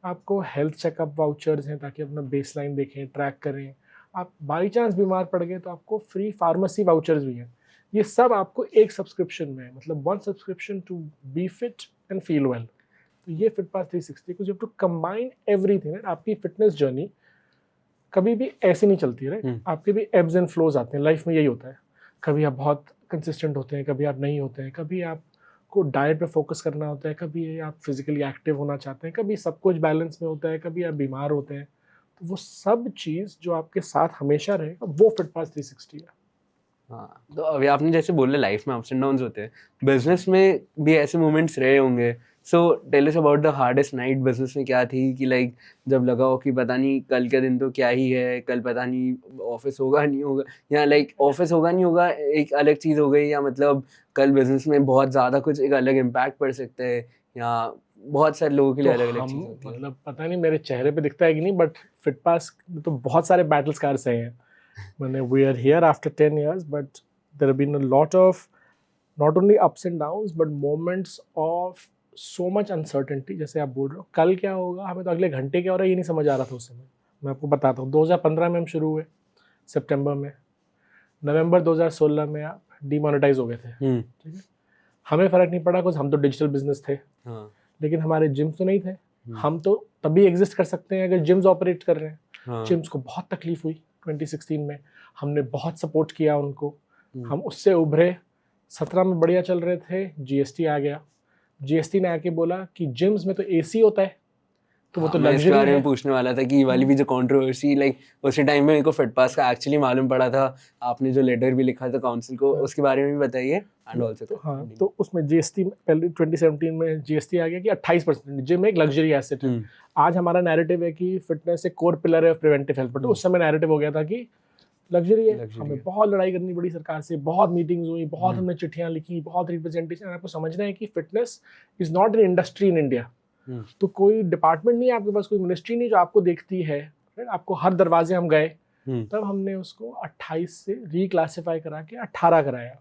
Speaker 1: आपको हेल्थ चेकअप वाउचर्स हैं ताकि अपना बेसलाइन देखें, ट्रैक करें। आप बाई चांस बीमार पड़ गए तो आपको फ्री फार्मेसी वाउचर्स भी हैं। ये सब आपको एक सब्सक्रिप्शन में है, मतलब 1 subscription to be fit and feel well. तो ये FitPass 360 because you have to combine everything. आपकी फिटनेस जर्नी कभी भी ऐसे नहीं चलती है। आपके भी एब्स एंड फ्लोज आते हैं, लाइफ में यही होता है। कभी आप बहुत कंसिस्टेंट होते हैं, कभी आप नहीं होते हैं, कभी आप आपको डाइट पे फोकस करना होता है, कभी आप फिजिकली एक्टिव होना चाहते हैं, कभी सब कुछ बैलेंस में होता है, कभी आप बीमार होते हैं, तो वो सब चीज़ जो आपके साथ हमेशा रहेगा वो फिटपास 360 है।
Speaker 2: हाँ, तो अभी आपने जैसे बोले लाइफ में अप्स एंड डाउन्स होते हैं, बिजनेस में भी ऐसे मोमेंट्स रहे होंगे। So tell us about the hardest night business में क्या थी कि लाइक जब लगा हो कि पता नहीं कल के दिन तो क्या ही है, कल पता नहीं ऑफिस होगा नहीं होगा, या लाइक ऑफिस होगा नहीं होगा एक अलग चीज़ हो गई, या मतलब कल बिजनेस में बहुत ज़्यादा कुछ एक अलग इम्पैक्ट पड़ सकता है, या बहुत सारे लोगों के लिए
Speaker 1: तो
Speaker 2: अलग अलग
Speaker 1: हम
Speaker 2: चीज़ होती है।
Speaker 1: मतलब पता नहीं मेरे चेहरे पे दिखता है कि नहीं, बट फिटपास तो बहुत सारे बैटल स्कार्स हैं। मैंने we are here after 10 years, but there have been a lot of not only ups and downs but moments of so much uncertainty. जैसे आप बोल रहे हो कल क्या होगा, हमें तो अगले घंटे क्या हो रहा है ये नहीं समझ आ रहा था उस समय। मैं आपको बताता हूँ, 2015 में हम शुरू हुए सितंबर में, नवंबर 2016 में आप डीमोनेटाइज हो गए थे। ठीक है, हमें फ़र्क नहीं पड़ा, कुछ हम तो डिजिटल बिजनेस थे।
Speaker 2: हाँ,
Speaker 1: लेकिन हमारे जिम्स तो नहीं थे। हम तो तभी एग्जिस्ट कर सकते हैं अगर जिम्स ऑपरेट कर रहे हैं।
Speaker 2: हाँ,
Speaker 1: जिम्स को बहुत तकलीफ हुई 2016 में, हमने बहुत सपोर्ट किया उनको,
Speaker 2: हम्म।
Speaker 1: हम उससे उभरे। 17 में बढ़िया चल रहे थे, जीएसटी आ गया। जीएसटी ने आके बोला कि जिम्स में तो एसी होता है, तो वो तो
Speaker 2: मैं इसके
Speaker 1: लग्जरी
Speaker 2: बारे में
Speaker 1: है।
Speaker 2: पूछने वाला था कि ये वाली भी जो कंट्रोवर्सी, लाइक उसी टाइम में मेरे को फिटपास का एक्चुअली मालूम पड़ा था, आपने जो लेटर भी लिखा था काउंसिल को, उसके बारे में भी बताइए। एंड ऑल्सो
Speaker 1: तो हाँ, तो उसमें जीएसटी पहले 2017 में जीएसटी आ गया कि 28% जिम एक लग्जरी एसेट है। आज हमारा नैरेटिव है कि फिटनेस एक कोर पिलर है ऑफ प्रिवेंटिव हेल्थ, बट उस समय नैरेटिव हो गया था कि लग्जरी है। हमें बहुत लड़ाई करनी पड़ी सरकार से, बहुत मीटिंग्स हुई, बहुत हमने चिट्ठियां लिखी, बहुत रिप्रेजेंटेशन। आपको समझना है कि fitness is not an industry in India. तो कोई डिपार्टमेंट नहीं है आपके पास, कोई मिनिस्ट्री नहीं जो आपको देखती है। आपको हर दरवाजे हम गए, तब हमने उसको 28 से रिक्लासिफाई करा के 18 कराया।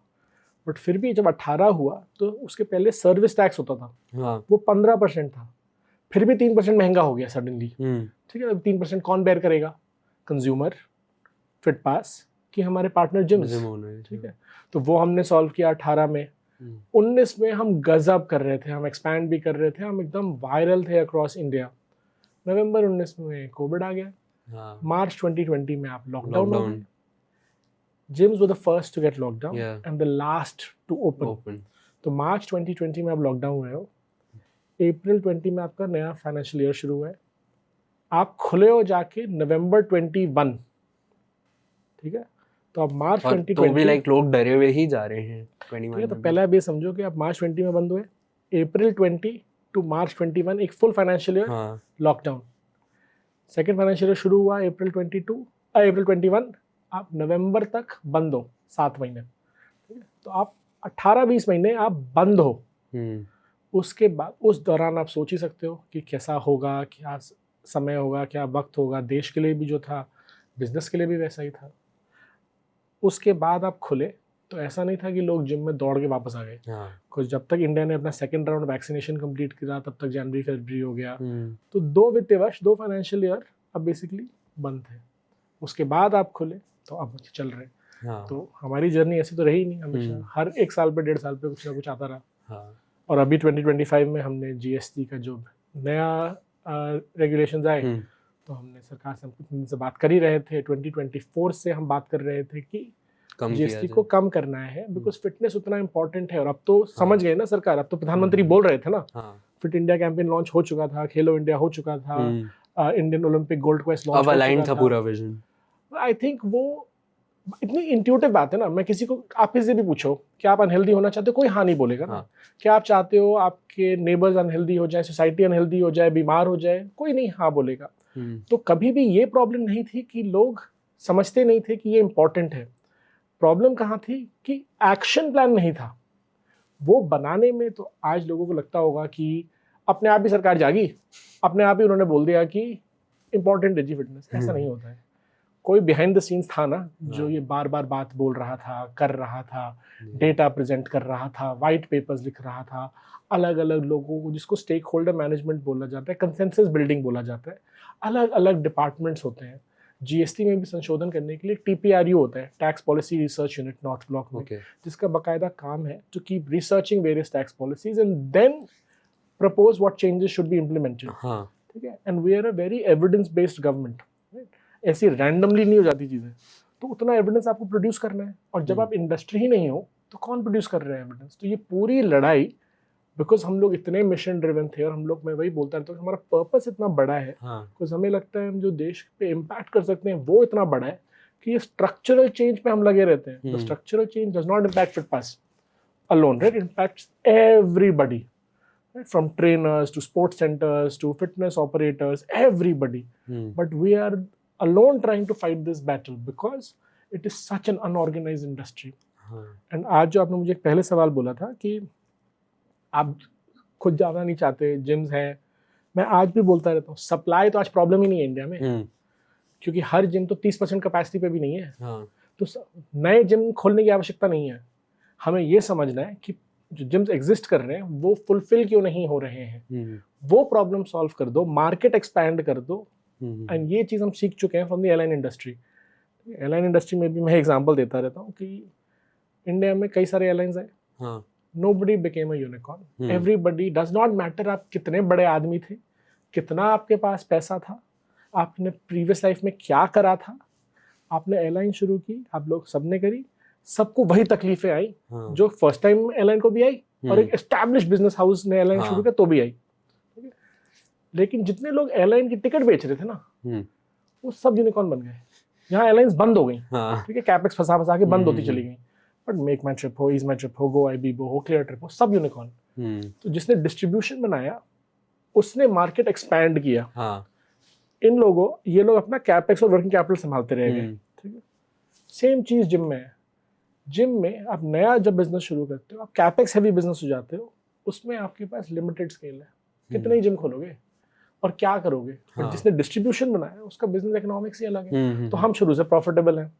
Speaker 1: बट फिर भी जब 18 हुआ तो उसके पहले सर्विस टैक्स होता था, वो 15% था, फिर भी 3% महंगा हो गया सडनली। ठीक है, 3% कौन बेयर करेगा? कंज्यूमर, फिटपास कि हमारे पार्टनर जिम्स। ठीक है, तो वो हमने सॉल्व किया 18 में। 19 में हम गजब कर रहे थे, हम एक्सपैंड भी कर रहे थे, हम एकदम वायरल थे अक्रॉस इंडिया। नवंबर 19 में कोविड आ गया। मार्च 2020 में आप लॉकडाउन हो गए। Gyms were the first to get locked down and the last to open. तो मार्च 2020 में आप लॉकडाउन हुए हो, अप्रैल 20 में आपका नया फाइनेंशियल ईयर शुरू हुआ है, आप खुले हो जाके नवंबर 21। ठीक है, तो आप मार्च 2020
Speaker 2: तो भी लाइक लोग डरे हुए ही जा रहे हैं 21
Speaker 1: ठीक है, तो पहले आप ये समझो कि आप मार्च 20 में बंद हुए, अप्रैल 20 टू मार्च 21 एक full financial year lockdown. Second financial year शुरू हुआ अप्रैल 21, आप नवंबर तक बंद हो 7 महीने। ठीक है, तो आप 18-20 महीने आप बंद हो। उसके बाद उस दौरान आप सोच ही सकते हो कि कैसा होगा, क्या समय होगा, क्या वक्त होगा। देश के लिए भी जो था, बिजनेस के लिए भी वैसा ही था। उसके बाद आप खुले तो ऐसा नहीं था कि लोग जिम में दौड़ के वापस आ गए। कुछ जब तक इंडिया ने अपना सेकेंड राउंड वैक्सीनेशन कंप्लीट किया तब तक जनवरी फरवरी हो गया। तो 2 वित्तीय वर्ष, 2 फाइनेंशियल ईयर अब बेसिकली बंद थे। उसके बाद आप खुले तो अब चल रहे। तो हमारी जर्नी ऐसी तो रही नहीं, हमेशा हर 1 साल पे 1.5 साल पे कुछ ना कुछ आता रहा। और अभी 2025 में हमने जीएसटी का जो नया रेगुलेशंस आए, तो हमने सरकार से कुछ दिन से बात कर ही रहे थे। 2024 से हम बात कर रहे थे कि जीएसटी को कम करना है, बिकॉज फिटनेस उतना इम्पोर्टेंट है। और अब तो समझ गए ना सरकार, अब तो प्रधानमंत्री बोल रहे थे ना, फिट इंडिया कैंपेन लॉन्च हो चुका था, खेलो इंडिया हो चुका था, Indian Olympic gold quest launch हो चुका था
Speaker 2: पूरा विजन।
Speaker 1: आई थिंक वो इतनी इंट्यूटिव बात है ना। मैं किसी को, आप किसी से भी पूछो कि आप अनहेल्दी होना चाहते हो, कोई हाँ नहीं बोलेगा ना। क्या आप चाहते हो आपके नेबर्स अनहेल्दी हो जाए, सोसाइटी अनहेल्दी हो जाए, बीमार हो जाए? कोई नहीं हाँ बोलेगा। तो कभी भी ये प्रॉब्लम नहीं थी कि लोग समझते नहीं थे कि ये इंपॉर्टेंट है। प्रॉब्लम कहाँ थी कि एक्शन प्लान नहीं था वो बनाने में। तो आज लोगों को लगता होगा कि अपने आप ही सरकार जागी, अपने आप ही उन्होंने बोल दिया कि इंपॉर्टेंट है जी फिटनेस। ऐसा नहीं होता है। कोई बिहाइंड द सीन्स था ना जो ये बार बार बात बोल रहा था, कर रहा था, डेटा प्रेजेंट कर रहा था, वाइट पेपर्स लिख रहा था, अलग अलग लोगों को, जिसको स्टेक होल्डर मैनेजमेंट बोला जाता है, कंसेंसस बिल्डिंग बोला जाता है। अलग अलग डिपार्टमेंट्स होते हैं। जीएसटी में भी संशोधन करने के लिए टीपीआरयू होता है, tax policy research unit, north block में, जिसका बाकायदा काम है to keep researching various tax policies and then propose what changes should be implemented. ठीक है, and we are a very evidence based government. ऐसी रैंडमली नहीं हो जाती चीज़ें, तो उतना एविडेंस आपको प्रोड्यूस करना है। और जब आप इंडस्ट्री ही नहीं हो तो कौन प्रोड्यूस कर रहे हैं एविडेंस? तो ये पूरी लड़ाई बिकॉज हम लोग इतने मिशन ड्रिवन थे, और हम लोग, मैं वही बोलता रहता हूँ, हमारा पर्पस इतना बड़ा है, बिकॉज हमें लगता है हम जो देश पे इम्पैक्ट कर सकते हैं वो इतना बड़ा है कि ये स्ट्रक्चरल चेंज पे हम लगे रहते हैं. The structural change does not impact FitPass alone, right? It impacts everybody, right? From trainers to sports centers to fitness operators, everybody. But we are alone trying to fight this battle because it is such an unorganized industry. And आज जो आपने मुझे पहले सवाल बोला था कि आप खुद जाना नहीं चाहते, जिम्स हैं, मैं आज भी बोलता रहता हूँ, सप्लाई तो आज प्रॉब्लम ही नहीं है इंडिया में, क्योंकि हर जिम तो 30% कैपेसिटी पे भी नहीं है. तो नए जिम खोलने की आवश्यकता नहीं है. हमें ये समझना है कि जो जिम्स एग्जिस्ट कर रहे हैं वो फुलफिल क्यों नहीं हो रहे हैं, वो प्रॉब्लम सॉल्व कर दो, मार्केट एक्सपैंड कर दो. एंड ये चीज़ हम सीख चुके हैं from the airline industry. Airline industry में भी मैं एग्जांपल देता रहता हूँ कि इंडिया में कई सारे एयरलाइंस हैं, nobody became a unicorn. Everybody, does not matter आप कितने बड़े आदमी थे, कितना आपके पास पैसा था, आपने प्रीवियस लाइफ में क्या करा था, आपने एयरलाइन शुरू की, आप लोग सबने करी, सबको वही तकलीफें आई जो फर्स्ट टाइम एयरलाइन को भी आई, और एक एस्टैब्लिश बिजनेस हाउस ने एयरलाइन शुरू किया तो भी आई. लेकिन जितने लोग एयरलाइन की टिकट बेच रहे थे ना, वो सब यूनिकॉर्न बन गए. यहाँ एयरलाइंस बंद हो गई, ठीक है, कैपेक्स फंसा के बंद होती चली गई. बट मेक माई ट्रिप हो, ईज माई ट्रिप हो, गो आईबीबो हो, क्लियर ट्रिप हो, सब यूनिकॉर्न. तो जिसने डिस्ट्रीब्यूशन बनाया उसने मार्केट एक्सपैंड किया. इन लोगों, ये लोग अपना कैपेक्स और वर्किंग कैपिटल संभालते रह गए. ठीक है, सेम चीज जिम में है. जिम में आप नया जब बिजनेस शुरू करते हो, आप कैपेक्स हैवी बिजनेस हो जाते हो, उसमें आपके पास लिमिटेड स्केल है, कितने ही जिम खोलोगे और क्या करोगे. बट जिसने डिस्ट्रीब्यूशन बनाया उसका बिजनेस इकोनॉमिक्स ही अलग है. तो हम शुरू से प्रॉफिटेबल हैं.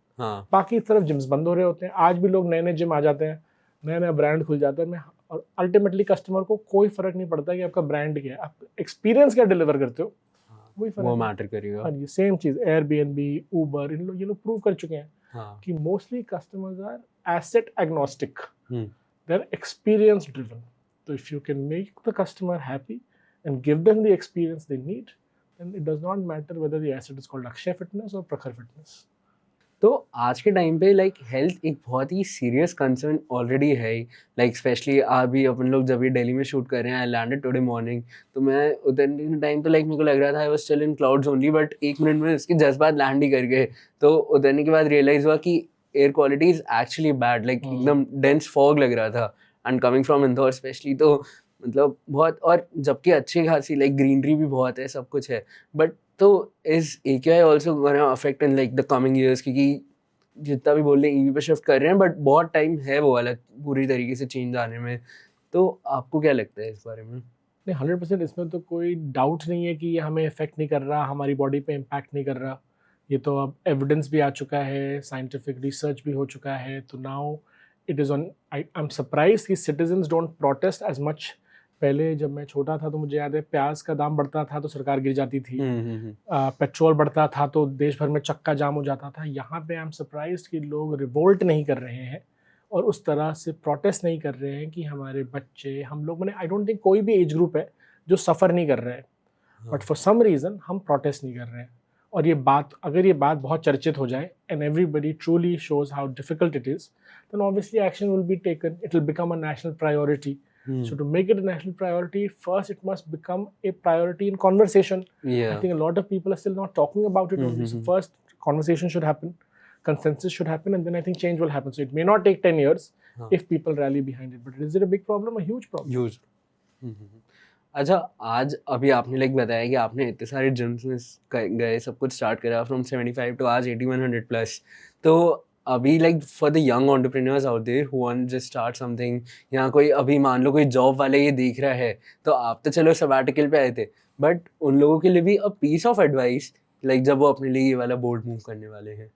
Speaker 1: बाकी तरफ जिम्स बंद हो रहे होते हैं. आज भी लोग नए नए जिम आ जाते हैं, नया नया ब्रांड खुल जाता है. और अल्टीमेटली कस्टमर को कोई फर्क नहीं पड़ता कि आपका ब्रांड क्या है, आप एक्सपीरियंस क्या डिलीवर करते हो, वही फर्क, वो मैटर करेगा. हाँ, ये सेम चीज एयरबीएनबी, उबर, ये लोग प्रूव कर चुके हैं कि mostly customers are asset agnostic. They're experience driven. So if you can make the customer happy and give them the experience they need, then it does not matter whether the asset is called Akshay Fitness or Prakhar Fitness.
Speaker 2: तो आज के time पे like health एक बहुत ही serious concern already है. Like specially अभी अपन लोग जब ये दिल्ली में शूट कर रहे हैं, आई लैंडेड टुडे मॉर्निंग, तो मैं उतने टाइम तो लाइक मेरे को लग रहा था I was still in clouds only, but 1 minute में इसके जज्बात लैंड ही कर गए. तो उतरने के बाद रियलाइज हुआ कि air quality is actually bad, like एकदम डेंस फॉग लग रहा था. And coming from Indore specially, तो मतलब बहुत, और जबकि अच्छी खासी लाइक ग्रीनरी भी बहुत है, सब कुछ है, बट तो is AQI also gonna affect in like the coming years, क्योंकि जितना भी बोल रहे हैं EV पे शिफ्ट कर रहे हैं, बट बहुत टाइम है वो वाला पूरी तरीके से चेंज आने में. तो आपको क्या लगता है इस बारे में?
Speaker 1: नहीं, 100% इसमें तो कोई डाउट नहीं है कि ये हमें इफेक्ट नहीं कर रहा, हमारी बॉडी पे इम्पैक्ट नहीं कर रहा. ये तो अब एविडेंस भी आ चुका है, साइंटिफिक रिसर्च भी हो चुका है. तो now it is on. I am surprise कि citizens don't protest as much. पहले जब मैं छोटा था तो मुझे याद है, प्याज का दाम बढ़ता था तो सरकार गिर जाती थी, पेट्रोल बढ़ता था तो देश भर में चक्का जाम हो जाता था. यहाँ पे आई एम सरप्राइज कि लोग रिवोल्ट नहीं कर रहे हैं और उस तरह से प्रोटेस्ट नहीं कर रहे हैं कि हमारे बच्चे, हम लोग, मैंने, आई डोंट थिंक कोई भी एज ग्रुप है जो सफ़र नहीं कर रहा है, बट फॉर सम रीज़न हम प्रोटेस्ट नहीं कर रहे हैं. और ये बात, अगर ये बात बहुत चर्चित हो जाए and everybody truly shows how difficult it is, then obviously action will be taken. It will become a national priority. So to make it a national priority, first it must become a priority in conversation. I think a lot of people are still not talking about it only. So first conversation should happen, consensus should happen, and then I think change will happen. So it may not take 10 years if people rally behind it. But is it a big problem? A huge problem.
Speaker 2: Huge. अच्छा, आज अभी आपने like बताया कि आपने इतने सारे gyms में गए, सब कुछ स्टार्ट करा फ्रॉम 75 to आज 8100 प्लस. तो अभी like for the young entrepreneurs out there who want to start something, या कोई अभी मान लो कोई जॉब वाले ये देख रहा है, तो आप तो चलो सबैटिकल पे आए थे, बट उन लोगों के लिए भी a piece of advice, like जब वो अपने लिए ये वाला बोर्ड मूव करने वाले हैं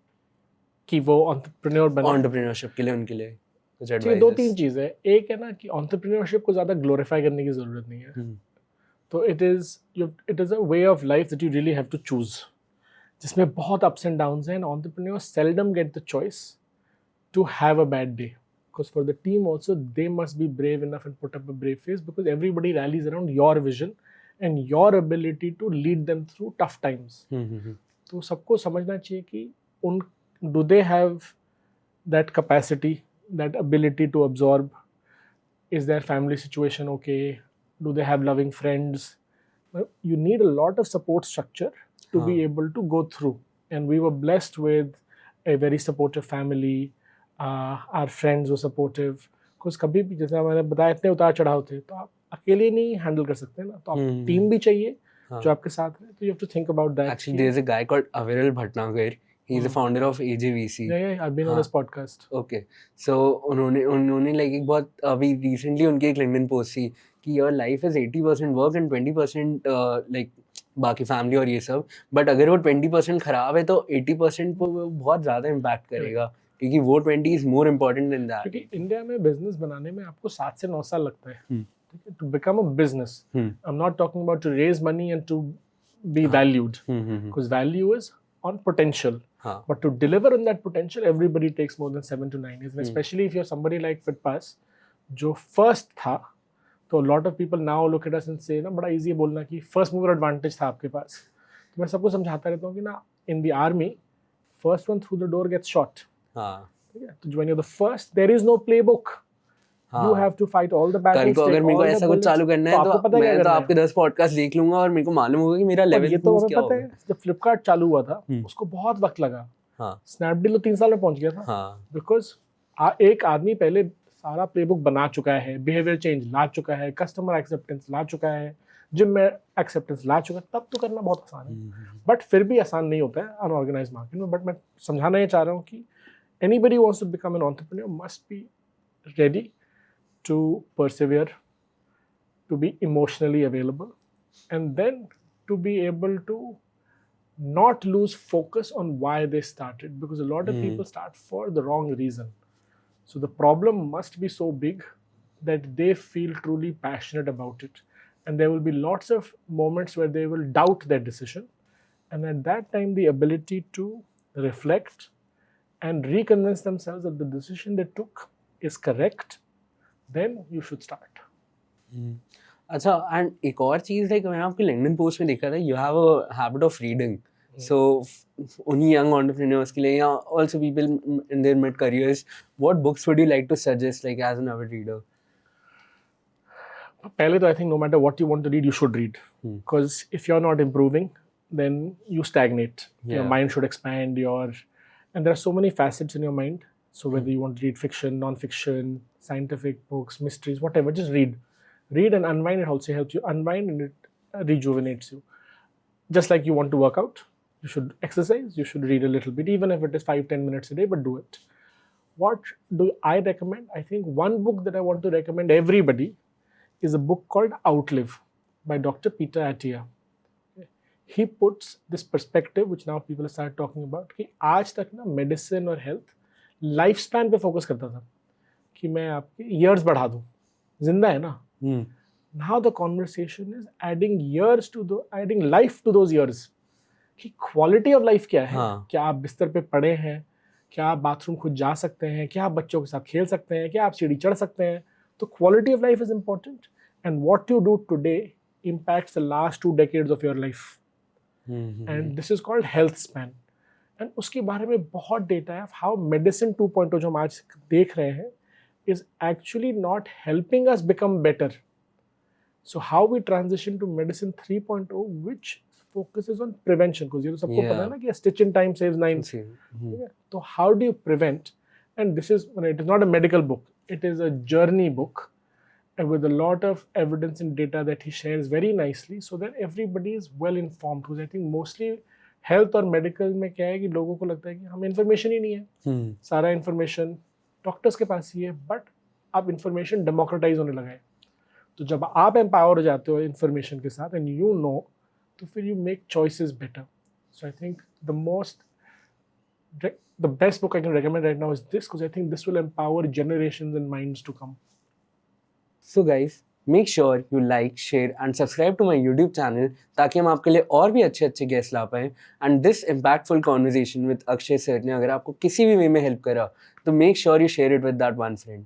Speaker 1: कि वो एंटरप्रेन्योर बने,
Speaker 2: एंटरप्रेन्योरशिप के लिए उनके लिए कुछ एडवाइस.
Speaker 1: 2-3 चीज़ें. एक है ना कि एंटरप्रेन्योरशिप को ज़्यादा ग्लोरीफाई करने की ज़रूरत नहीं है. तो it is a way of life that you really have to choose, जिसमें बहुत अप्स एंड डाउन्स हैं. And entrepreneurs seldom get the choice to have a bad day, because for the team also they must be brave enough and put up a brave face, because everybody rallies around your vision and your ability to lead them through tough times. तो सबको समझना चाहिए कि उन, do they have that capacity, that ability to absorb Is their family situation okay? Do they have loving friends? Well, you need a lot of support structure to be able to go through. And we were blessed with a very supportive family. Our friends were supportive. Because कभी भी जैसे मैंने बताया इतने उतार चढ़ाव थे तो आप अकेले नहीं हैंडल कर सकते ना, तो आप टीम भी चाहिए जो आपके साथ है. तो you have to think about that.
Speaker 2: Actually, there's a guy called Aviral Bhatnagar. He's the founder of AJVC.
Speaker 1: Yeah, I've been on his podcast.
Speaker 2: Okay. So उन्होंने like एक बहुत अभी recently उनकी एक LinkedIn post थी कि your life is 80% work and 20% like बाकी family और ये सब, बट अगर वो 20% खराब है तो 80% को वो बहुत ज़्यादा इम्पैक्ट करेगा, क्योंकि वो 20 is more important than that.
Speaker 1: क्योंकि इंडिया में बिजनेस बनाने में आपको 7 से 9 साल लगता है to become a business. I am not talking about to raise money and to be valued, because value is on potential. But to deliver on that potential, everybody takes more than 7 to 9 years. And especially if you're somebody like FitPass, जो first था, तो lot of people now look at us and say ना बड़ा easy है बोलना कि first mover advantage था आपके पास. तो मैं सबको समझाता रहता हूँ कि ना in the army, first one through the door gets shot. ठीक है, तो when you're the first, there is no playbook. You have to fight all the battles.
Speaker 2: कल को अगर मेरे को ऐसा कुछ चालू करना है तो मैं तो आपके 10 पॉडकास्ट देख लूंगा और मेरे को मालूम होगा कि मेरा लेवल
Speaker 1: तो हमें पता है. जब फ्लिपकार्ट चालू हुआ था उसको बहुत वक्त लगा. स्नैपडील तो 3 साल में पहुंच गया था, बिकॉज एक आदमी पहले सारा प्लेबुक बना चुका है, बिहेवियर चेंज ला चुका है, कस्टमर एक्सेप्टेंस ला चुका है, जिम में एक्सेप्टेंस ला चुका है. तब तो करना बहुत आसान है, बट फिर भी आसान नहीं होता है अनऑर्गेनाइज्ड मार्केट में. बट मैं समझाना ये चाह रहा हूँ कि anybody wants to become an entrepreneur must be ready to persevere, to be emotionally available, and then to be able to not lose focus on why they started, because a lot of people start for the wrong reason. So the problem must be so big that they feel truly passionate about it, and there will be lots of moments where they will doubt their decision, and at that time the ability to reflect and reconvince themselves that the decision they took is correct, then you should start.
Speaker 2: अच्छा, and एक और चीज़ like मैं आपके LinkedIn post में देखा था, you have a habit of reading. So उन्हीं young entrepreneurs के लिए या also people in their mid careers, what books would you like to suggest like as an avid reader?
Speaker 1: पहले तो I think no matter what you want to read, you should read, because if you are not improving then you stagnate. Your mind should expand, and there are so many facets in your mind. So whether you want to read fiction, non-fiction, scientific books, mysteries, whatever, just read. Read and unwind. It also helps you unwind and it rejuvenates you. Just like you want to work out, you should exercise, you should read a little bit, even if it is 5-10 minutes a day, but do it. What do I recommend? I think one book that I want to recommend everybody is a book called Outlive by Dr. Peter Attia. He puts this perspective, which now people start talking about, कि आज तक ना medicine और health life span पे focus करता था कि मैं आपके ईयर्स बढ़ा दूं, जिंदा है ना. Now the conversation is adding life to those years. कि क्वालिटी ऑफ लाइफ क्या है. क्या आप बिस्तर पे पड़े हैं, क्या आप बाथरूम खुद जा सकते हैं, क्या आप बच्चों के साथ खेल सकते हैं, क्या आप सीढ़ी चढ़ सकते हैं. तो quality of life is important, and what you do today impacts the last 2 decades of your life. And this is called health span. And उसके बारे में बहुत डेटा है. हाउ मेडिसिन 2.0 जो हम आज देख रहे हैं is actually not helping us become better. So how we transition to medicine 3.0 which focuses on prevention, because ये तो सबको पता है ना कि स्टिच इन टाइम सेव्स 9. तो how do you prevent, and this is it is not a medical book, it is a journey book with a lot of evidence and data that he shares very nicely so that everybody is well informed. Because I think mostly health और medical में क्या है कि लोगों को लगता है कि हमें इन्फॉर्मेशन ही नहीं है. सारा इन्फॉर्मेशन डॉक्टर्स के पास ही है, बट अब इन्फॉर्मेशन डेमोक्रेटाइज होने लगा है. तो जब आप एम्पावर हो जाते हो इन्फॉर्मेशन के साथ एंड यू नो, तो फिर you make choices better. So I think the best book I can recommend right now is this, because I think this will empower generations and minds to come.
Speaker 2: So guys, make sure you like, share and subscribe to my YouTube channel ताकि हम आपके लिए और भी अच्छे guest ला पाएँ. And this impactful conversation with Akshay sir ने अगर आपको किसी भी वे में हेल्प करा तो make sure you share it with that one friend.